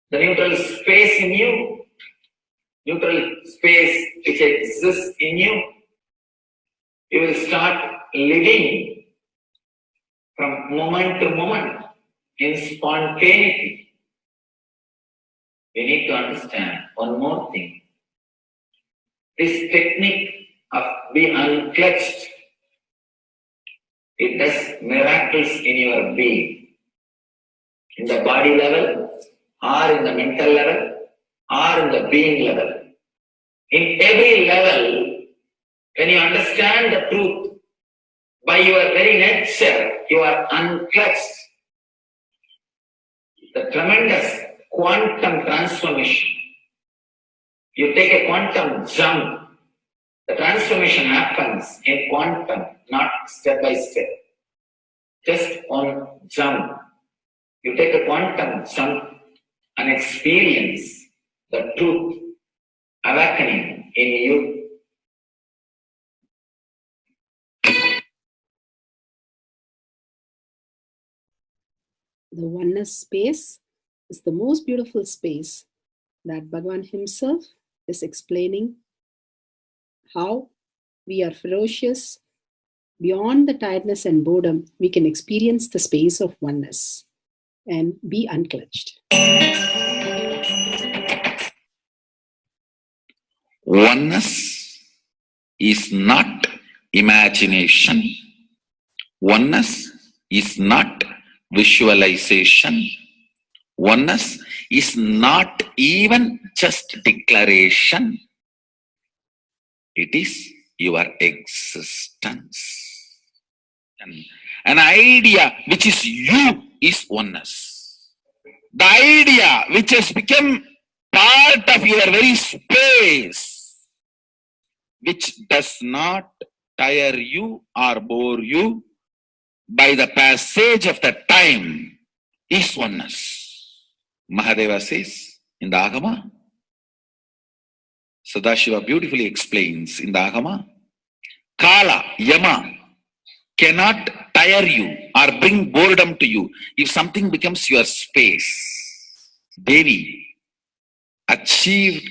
S3: the neutral space in you, neutral space which exists in you. You will start living from moment to moment in spontaneity. We need to understand one more thing. This technique of being unclutched, it does miracles in your being. In the body level, or in the mental level, or in the being level. In every level, when you understand the truth, By your very nature, you are unclutched. The tremendous quantum transformation. You take a quantum jump. The transformation happens in quantum, not step by step. Just one jump. You take a quantum jump and experience the truth awakening in you.
S2: The oneness space is the most beautiful space that Bhagavan himself is explaining how we are ferocious. Beyond the tiredness and boredom, we can experience the space of oneness and be unclutched.
S5: Oneness is not imagination. Oneness is not visualization. Oneness is not even just declaration. It is your existence. An idea which is you is oneness. The idea which has become part of your very space, which does not tire you or bore you by the passage of the time, is oneness. Mahadeva says in the Agama, Sadashiva beautifully explains in the Agama, Kala, Yama cannot tire you or bring boredom to you if something becomes your space. Devi achieved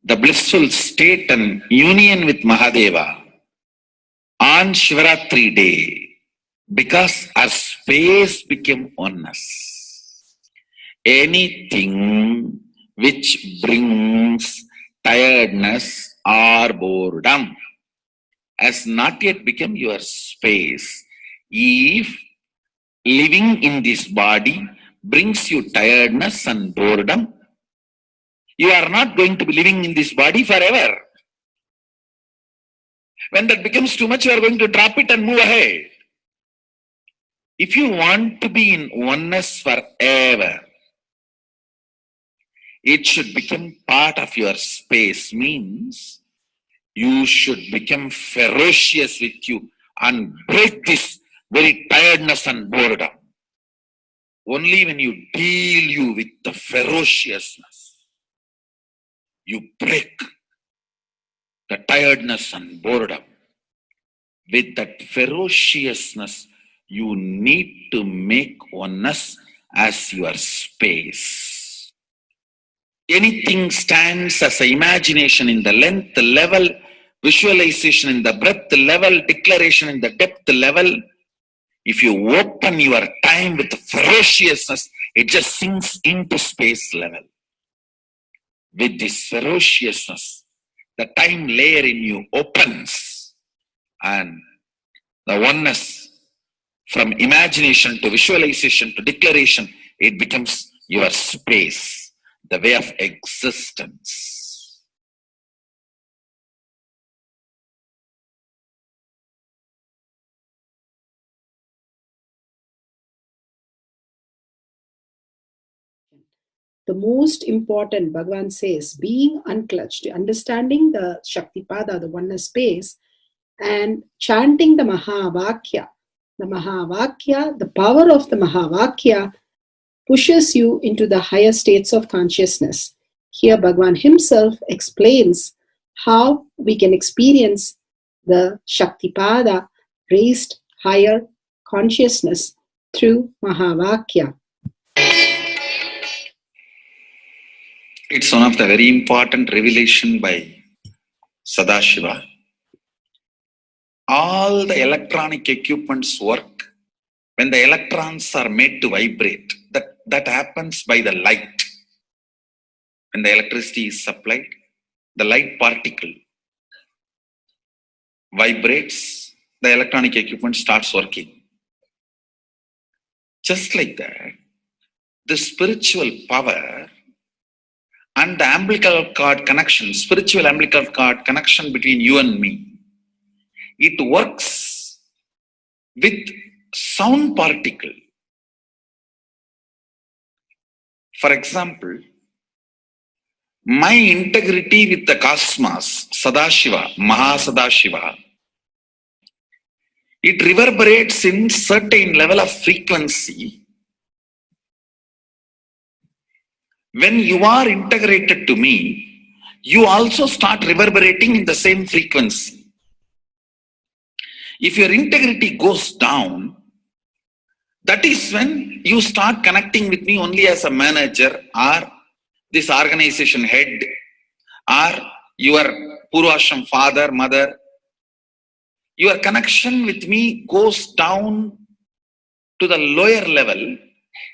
S5: the blissful state and union with Mahadeva on Shivaratri day because our space became oneness. Anything which brings tiredness or boredom has not yet become your space. If living in this body brings you tiredness and boredom, you are not going to be living in this body forever. When that becomes too much, you are going to drop it and move ahead. If you want to be in oneness forever, it should become part of your space, means you should become ferocious with you and break this very tiredness and boredom. Only when you deal you with the ferociousness, you break the tiredness and boredom. With that ferociousness, you need to make oneness as your space. Anything stands as an imagination in the length level, visualization in the breadth level, declaration in the depth level. If you open your time with ferociousness, it just sinks into space level. With this ferociousness, the time layer in you opens, and the oneness from imagination to visualization to declaration, it becomes your space, the way of existence.
S2: The most important, Bhagavan says, being unclutched, understanding the Shaktipada, the oneness space, and chanting the Mahavakya. The Mahavakya, the power of the Mahavakya pushes you into the higher states of consciousness. Here Bhagavan himself explains how we can experience the Shaktipada, raised higher consciousness through Mahavakya.
S5: It's one of the very important revelation by Sadashiva. All the electronic equipments work when the electrons are made to vibrate. That happens by the light. When the electricity is supplied, the light particle vibrates, the electronic equipment starts working. Just like that, the spiritual power and the umbilical cord connection, spiritual umbilical cord connection between you and me, it works with sound particle. For example, my integrity with the cosmos, Sadashiva, Mahasadashiva, it reverberates in certain level of frequency. When you are integrated to me, you also start reverberating in the same frequency. If your integrity goes down, that is when you start connecting with me only as a manager or this organization head or your Purvashram father, mother. Your connection with me goes down to the lower level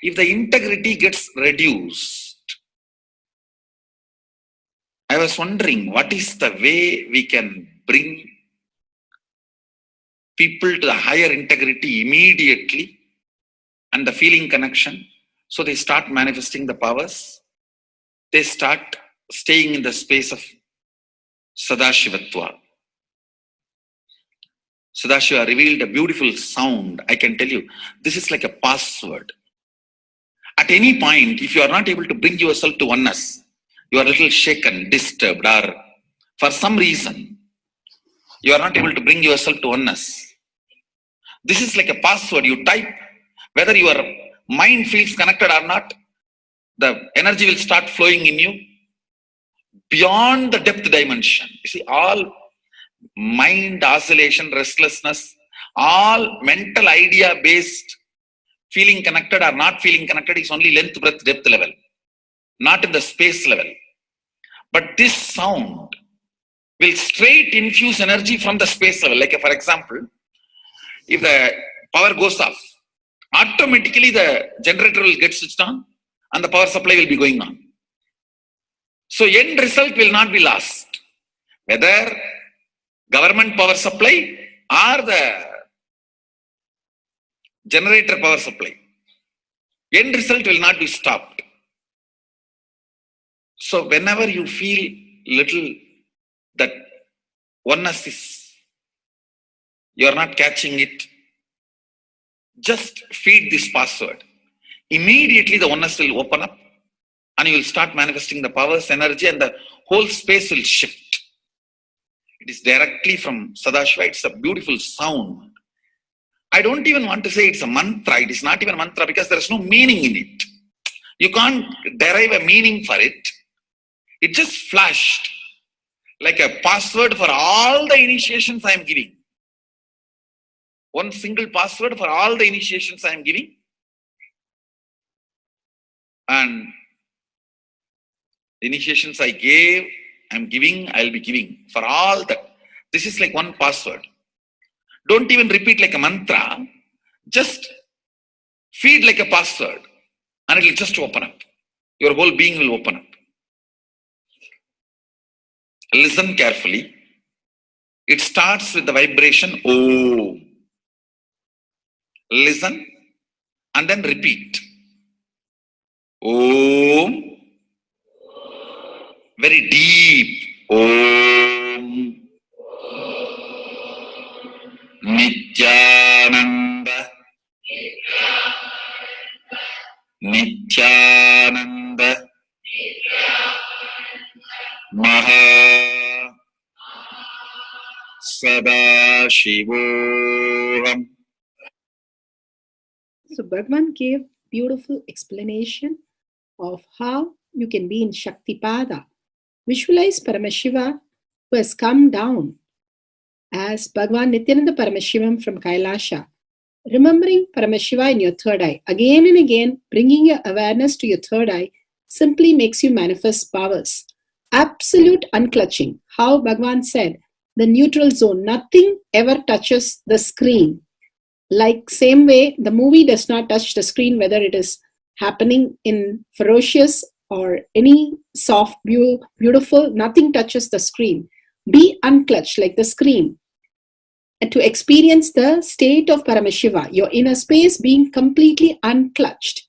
S5: if the integrity gets reduced. I was wondering, what is the way we can bring people to the higher integrity immediately and the feeling connection, so they start manifesting the powers, they start staying in the space of Sadashivatva. Sadashiva revealed a beautiful sound. I can tell you, this is like a password. At any point, if you are not able to bring yourself to oneness, you are a little shaken, disturbed, or for some reason, you are not able to bring yourself to oneness. This is like a password. You type, whether your mind feels connected or not, the energy will start flowing in you beyond the depth dimension. You see, all mind oscillation, restlessness, all mental idea based feeling connected or not feeling connected is only length, breadth, depth level, not in the space level. But this sound will straight infuse energy from the space level. Like for example, if the power goes off, automatically the generator will get switched on and the power supply will be going on. So end result will not be lost. Whether government power supply or the generator power supply, end result will not be stopped. So whenever you feel little that oneness is, you are not catching it, just feed this password. Immediately the oneness will open up and you will start manifesting the powers, energy, and the whole space will shift. It is directly from Sadashiva. It's a beautiful sound. I don't even want to say it's a mantra. It is not even a mantra because there is no meaning in it. You can't derive a meaning for it. It just flashed like a password for all the initiations I am giving. One single password for all the initiations I am giving. And the initiations I gave, I am giving, I will be giving for all that. This is like one password. Don't even repeat like a mantra. Just feed like a password and it will just open up. Your whole being will open up. Listen carefully. It starts with the vibration Om. Listen and then repeat. Om. Very deep. Om. Nithyananda. Nithyananda. Maha Sadashivoham.
S2: So Bhagavan gave beautiful explanation of how you can be in Shaktipada. Visualize Paramashiva who has come down as Bhagavan Nithyananda Paramashivam from Kailasha. Remembering Paramashiva in your third eye, again and again, bringing your awareness to your third eye simply makes you manifest powers. Absolute unclutching. How Bhagavan said, the neutral zone, nothing ever touches the screen. Like same way, the movie does not touch the screen, whether it is happening in ferocious or any soft, beautiful, nothing touches the screen. Be unclutched like the screen. And to experience the state of Paramashiva, your inner space being completely unclutched.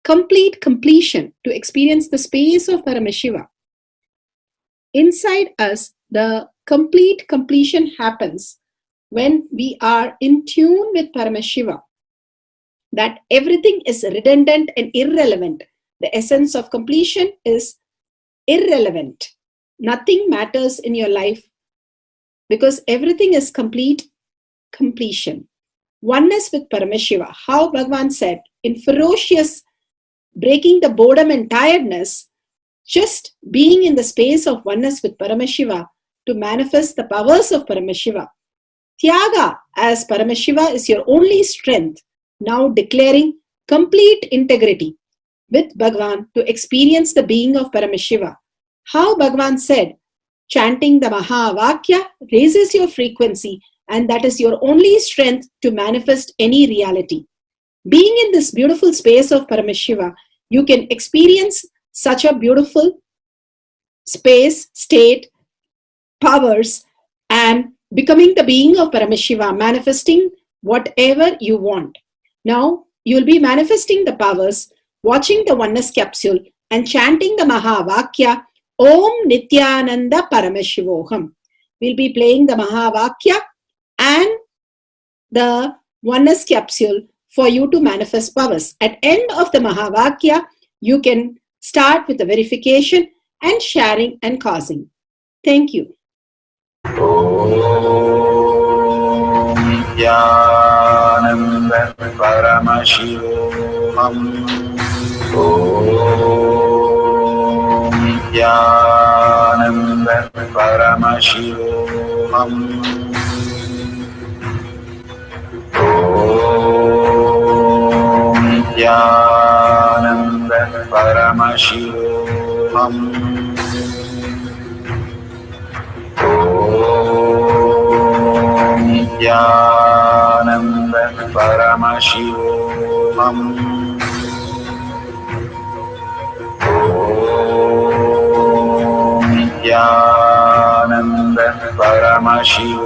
S2: Complete completion to experience the space of Paramashiva. Inside us, the complete completion happens when we are in tune with Paramashiva, that everything is redundant and irrelevant. The essence of completion is irrelevant. Nothing matters in your life because everything is completion. Oneness with Paramashiva. How Bhagavan said, in ferocious breaking the boredom and tiredness, just being in the space of oneness with Paramashiva to manifest the powers of Paramashiva. Tyaga as Paramashiva is your only strength, now declaring complete integrity with Bhagavan to experience the being of Paramashiva. How Bhagavan said, chanting the Mahavakya raises your frequency, and that is your only strength to manifest any reality. Being in this beautiful space of Paramashiva, you can experience such a beautiful space, state, powers, and becoming the being of Paramashiva, manifesting whatever you want. Now, you will be manifesting the powers, watching the oneness capsule, and chanting the Mahavakya, Om Nithyananda Paramashivoham. We'll be playing the Mahavakya and the oneness capsule for you to manifest powers. At end of the Mahavakya, you can start with the verification and sharing and causing. Thank you.
S5: Nithyananda Paramashivoham. Om Nithyananda Paramashivoham. Om Nithyananda Paramashivoham. Om Nithyananda Paramashivoham. Om Nithyananda Paramashivoham.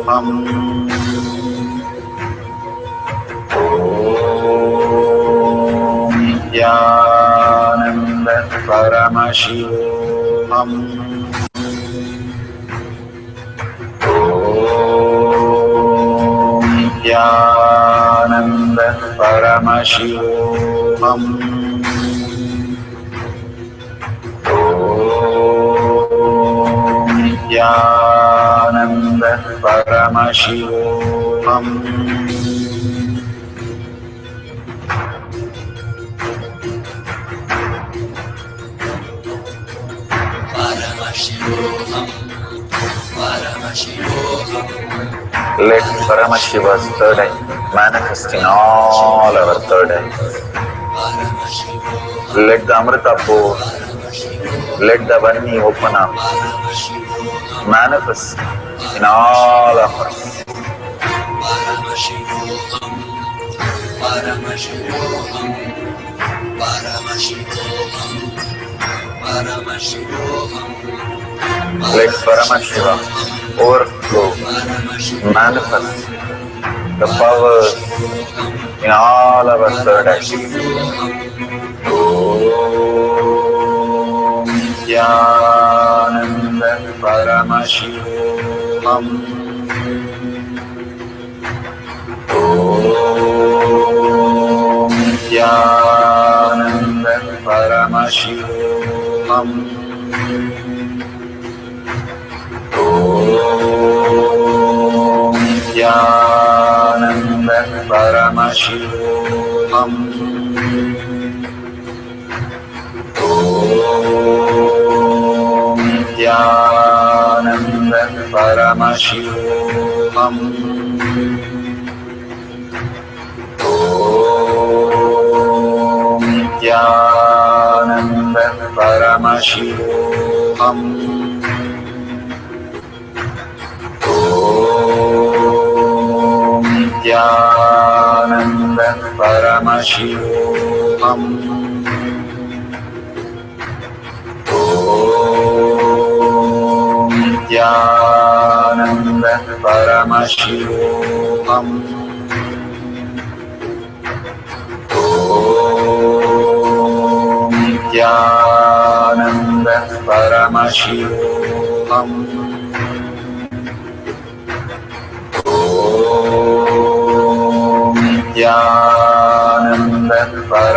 S5: Om Nithyananda Paramashivoham. Om Nithyananda Paramashivoham. Om Nithyananda Paramashivoham. Let Paramashiva's third eye manifest in all our third eyes. Let the Amrita pour, let the Vani open up, manifest in all of us. Let Paramashiva overflow, manifest the powers in all our third eyes. Om Nithyananda Paramashivoham. Om Nithyananda Paramashivoham. Om Nithyananda Paramashivoham. Om Nithyananda Paramashivoham. Om Nithyananda Paramashivoham. Om Nithyananda Paramashivoham. Om Nithyananda Paramashivoham. Om Nithyananda Paramashivoham.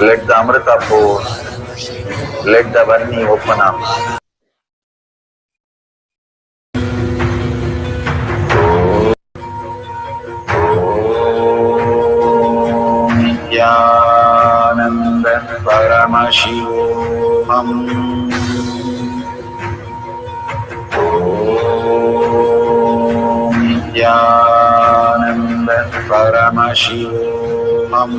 S5: Let the Amrita pour. Let the Vani open up. Nithyananda Paramashivoham. Nithyananda Paramashivoham.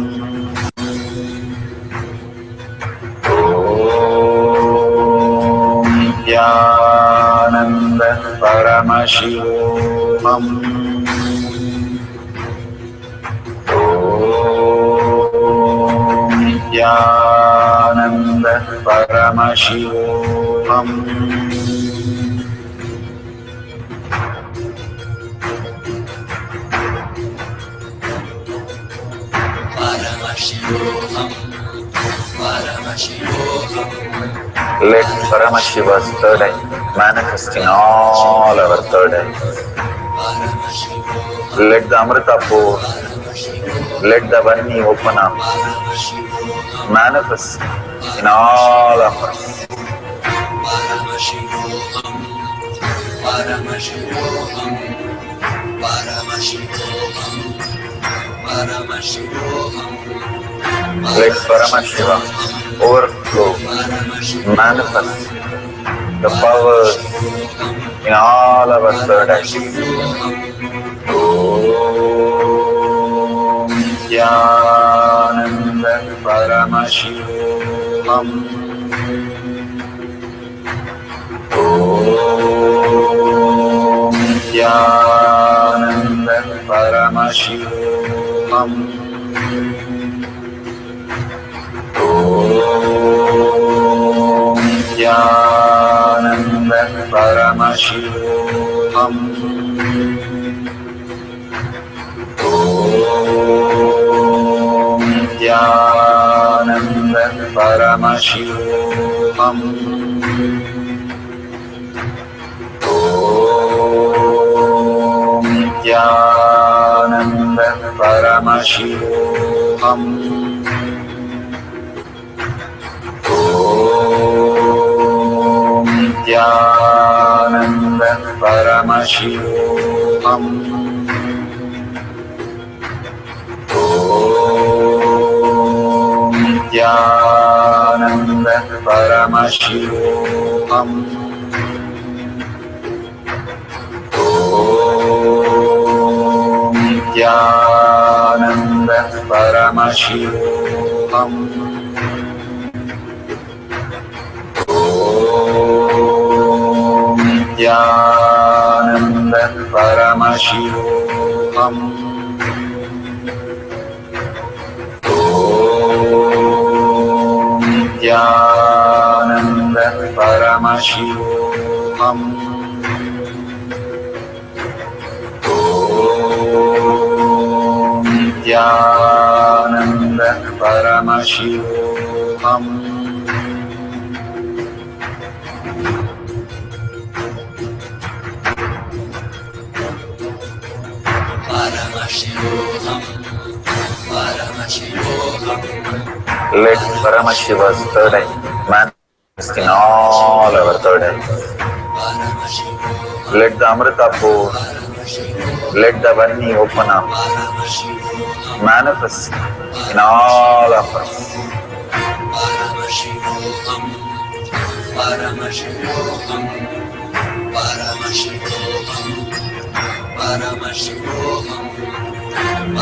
S5: Nithyananda Paramashivoham. Nithyananda Paramashivoham. Let Paramashiva's third eye manifest in all our third eyes. Let the Amrita pour. Let the Vani open up. Manifest in all of us. Let Paramashiva overflow, manifest the powers in all our third eyes. Om Nithyananda Paramashivoham. Om Nithyananda Paramashivoham. Om Nithyananda Paramashivoham. Om Nithyananda Paramashivoham. Om Nithyananda Paramashivoham. Om Nithyananda Paramashivoham. Om Nithyananda Paramashivoham. Om Nithyananda Paramashivoham. Om Nithyananda Paramashivoham. Om Nithyananda Paramashivoham. Om Nithyananda Paramashivoham. Let Paramashiva's third eye manifest in all our third eyes. Let the Amrita pour. Let the Vani open up. Manifest in all of us.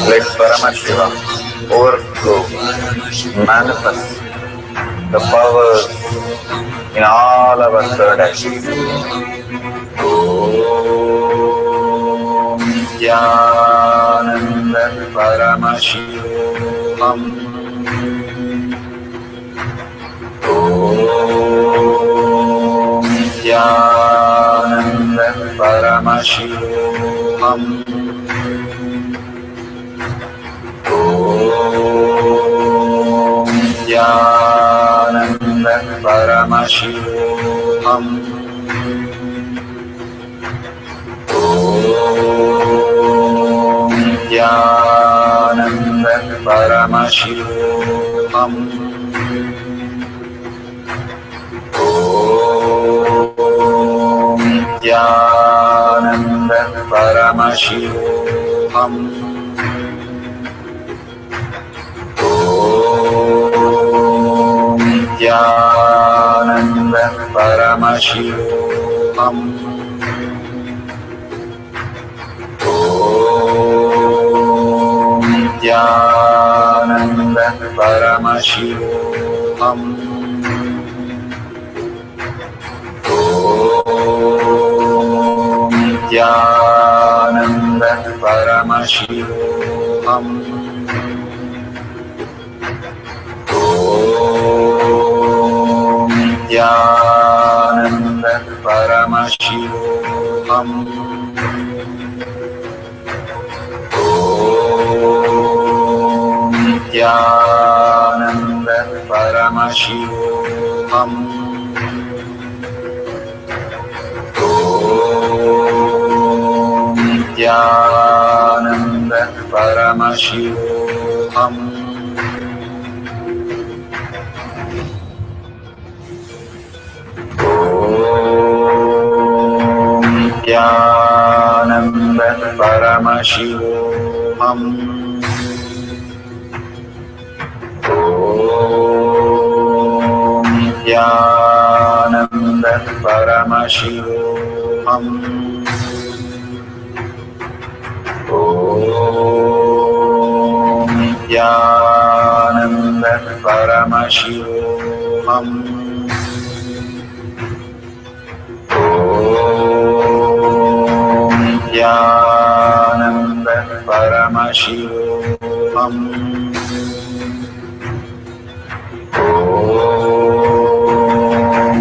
S5: Let Paramashiva overflow, manifest the powers in all our third eyes. Om Nithyananda Paramashivoham. Om Nithyananda Paramashivoham. Om Nithyananda Paramashivoham. Om Nithyananda Paramashivoham. Om Nithyananda Paramashivoham. Om Nithyananda Paramashivoham. Om Nithyananda Paramashivoham. Om Nithyananda Paramashivoham. Om Nithyananda Paramashivoham. Om Nithyananda Paramashivoham. Om Nithyananda Paramashivoham. Om Nithyananda Paramashivoham. Om Nithyananda Paramashivoham. Om Nithyananda Paramashivoham. Om Nithyananda Paramashivoham. Om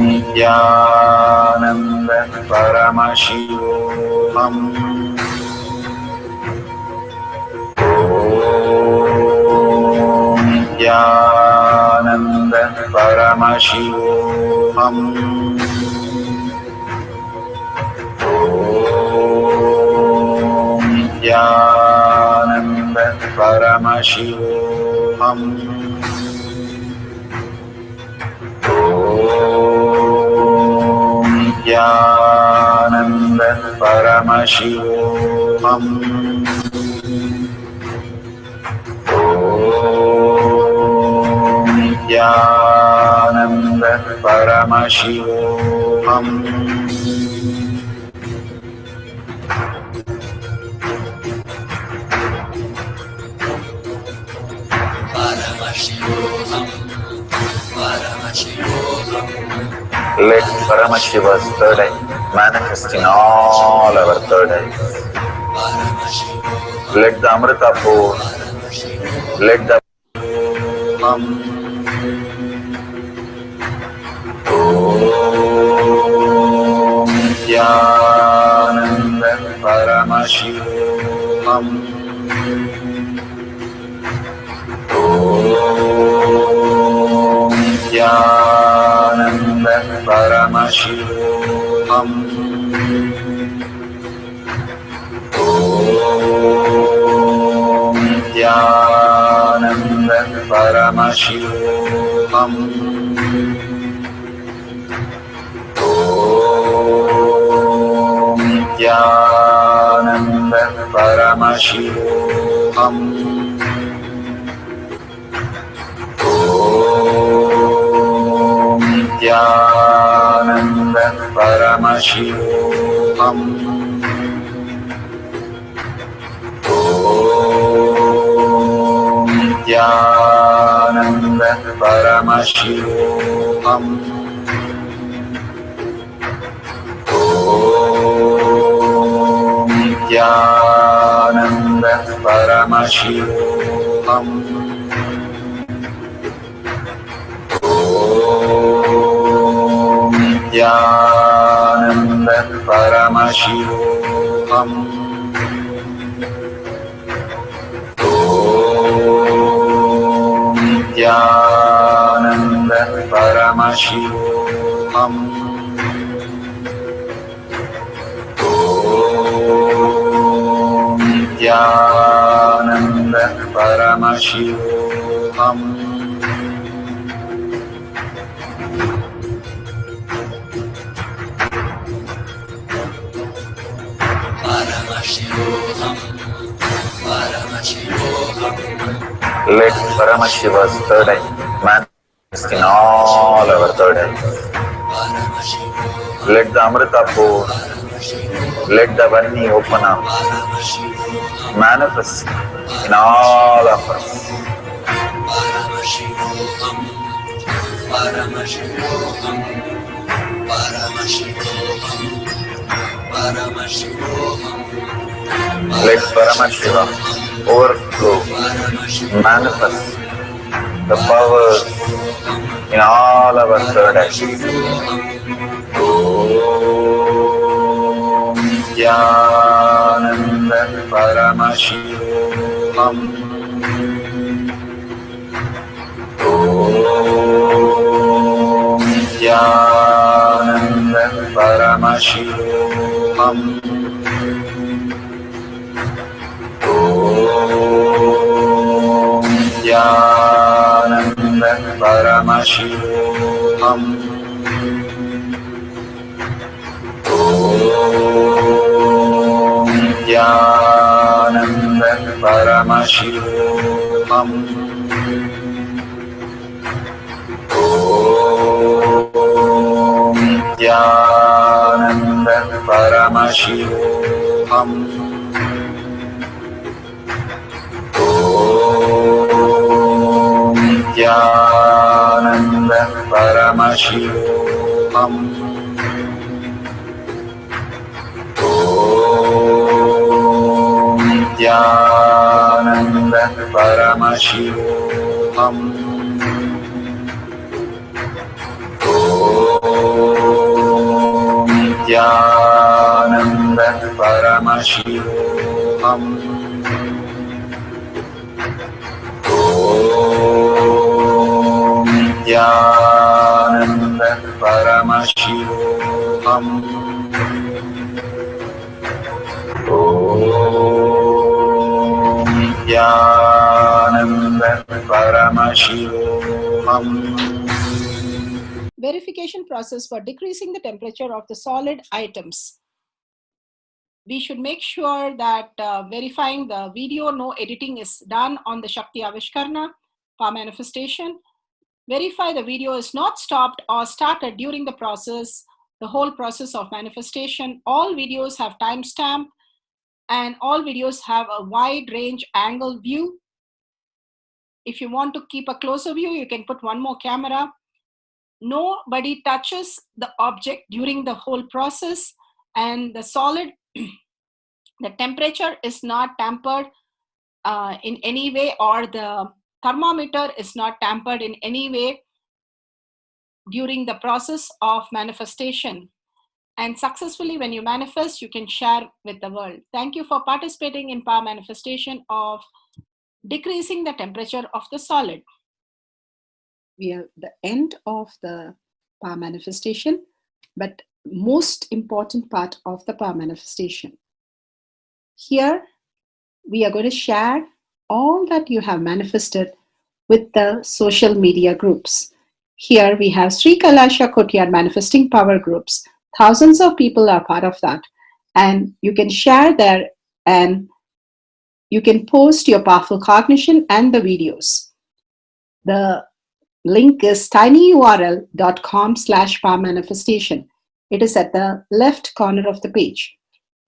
S5: Nithyananda Paramashivoham. Om Nithyananda Paramashivoham. Om Nithyananda Paramashivoham. Om Nithyananda Paramashivoham. Om Nithyananda Paramashivoham. Let Paramashiva's third eye manifest in all our third eyes. Let the Amrita pour, let the Om Nithyananda Paramashivoham. Om Nithyananda Paramashivoham. Om Nithyananda Paramashivoham. Om Nithyananda Paramashivoham. Om Nithyananda Paramashivoham. Om Nithyananda Paramashivoham. Om Nithyananda Paramashivoham. Om Nithyananda Paramashivoham. Om Nithyananda Paramashivoham. Om Nithyananda Paramashivoham. Let Paramashiva's third eye manifest in all our third eyes. Let the Amrita pour, let the Vanni open up, manifest in all of us. Let Paramashiva overflow, manifest the powers in all our third eyes. Om Nithyananda Paramashivam. Om Nithyananda Paramashivam. Om Nithyananda Paramashivam. Om Nithyananda Paramashivam. Om Nithyananda Paramashivam. Om Nithyananda Paramashivam. Om Nithyananda Paramashivam. Om Nithyananda Paramashivam. Om Nithyananda Paramashivam. Om Nithyananda Paramashivam.
S2: Verification process for decreasing the temperature of the solid items. We should make sure that verifying the video, no editing is done on the Shakti Avishkarna, power manifestation. Verify the video is not stopped or started during the process, the whole process of manifestation. All videos have timestamp and all videos have a wide range angle view. If you want to keep a closer view, you can put one more camera. Nobody touches the object during the whole process, and the solid, the temperature is not tampered in any way, or the thermometer is not tampered in any way during the process of manifestation. And successfully, when you manifest, you can share with the world. Thank you for participating in power manifestation of decreasing the temperature of the solid. We are at the end of the power manifestation, but most important part of the power manifestation. Here, we are going to share all that you have manifested with the social media groups. Here we have Sri Kailasha Kotyar manifesting power groups. Thousands of people are part of that, and you can share there and you can post your powerful cognition and the videos. The link is tinyurl.com/power manifestation. It is at the left corner of the page.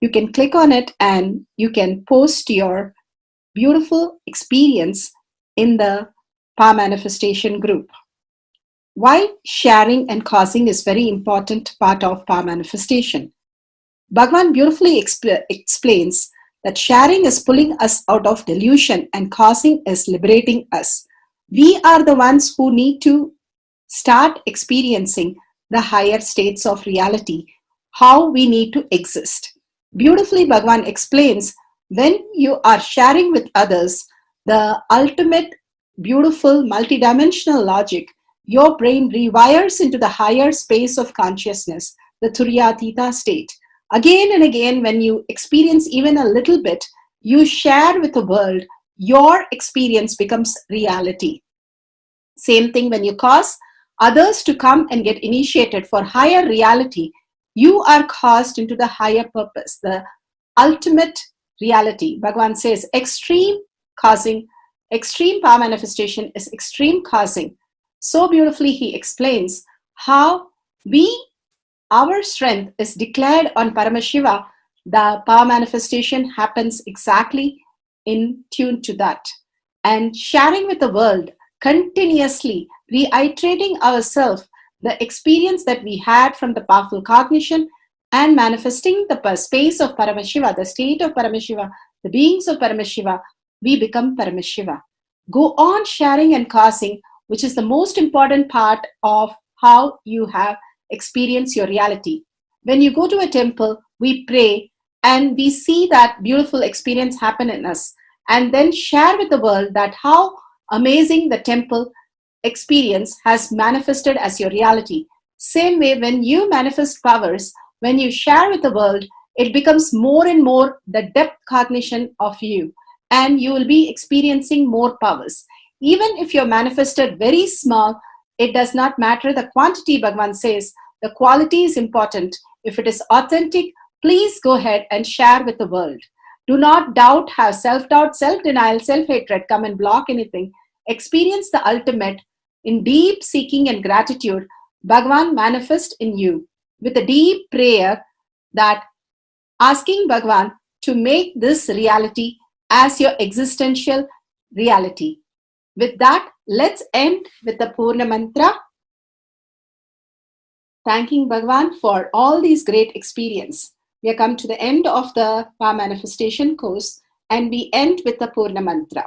S2: You can click on it and you can post your beautiful experience in the power manifestation group. Why sharing and causing is very important part of power manifestation. Bhagavan beautifully explains that sharing is pulling us out of delusion and causing is liberating us. We are the ones who need to start experiencing the higher states of reality, how we need to exist. Beautifully, Bhagavan explains when you are sharing with others the ultimate beautiful multidimensional logic, your brain rewires into the higher space of consciousness, the Turyatita state. Again and again, when you experience even a little bit, you share with the world, your experience becomes reality. Same thing when you cause others to come and get initiated for higher reality, you are caused into the higher purpose, the ultimate reality. Bhagavan says extreme causing, extreme power manifestation is extreme causing. So beautifully he explains how our strength is declared on Paramashiva. The power manifestation happens exactly in tune to that. And sharing with the world, continuously reiterating ourselves the experience that we had from the powerful cognition and manifesting the space of Paramashiva, the state of Paramashiva, the beings of Paramashiva, we become Paramashiva. Go on sharing and causing, which is the most important part of how you have experienced your reality. When you go to a temple, we pray and we see that beautiful experience happen in us, and then share with the world that how amazing the temple experience has manifested as your reality. Same way, when you manifest powers, when you share with the world, it becomes more and more the depth cognition of you, and you will be experiencing more powers. Even if you're manifested very small, it does not matter the quantity. Bhagavan says the quality is important. If it is authentic, please go ahead and share with the world. Do not doubt, have self-doubt, self-denial, self-hatred come and block anything. Experience the ultimate in deep seeking and gratitude. Bhagavan manifest in you with a deep prayer, that asking Bhagavan to make this reality as your existential reality. With that, let's end with the Purna Mantra, thanking Bhagavan for all these great experience. We have come to the end of the Power Manifestation course, and we end with the Purna Mantra.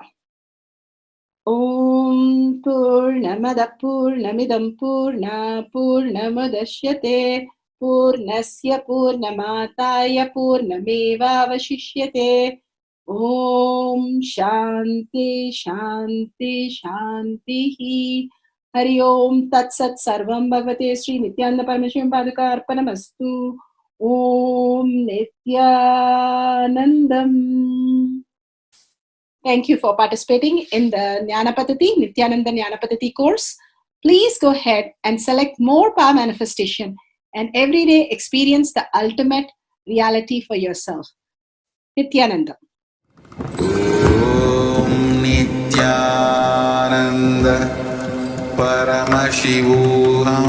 S2: Om Purnamada Purnamidam Purna Purnamudashyate Purnasya Purnamataya Purnameva Vashishyate. Om Shanti Shanti Shanti. Hari Om Tat Sat Sarvam Bhagavate Sri Nithyananda Parameshivam Paduka Arpanamastu. Om Nithyanandam. Thank you for participating in the Jnana Paddhati, Nithyananda Jnana Paddhati course. Please go ahead and select more power manifestation and every day experience the ultimate reality for yourself. Nithyananda.
S1: Om Nithyananda Paramashivoham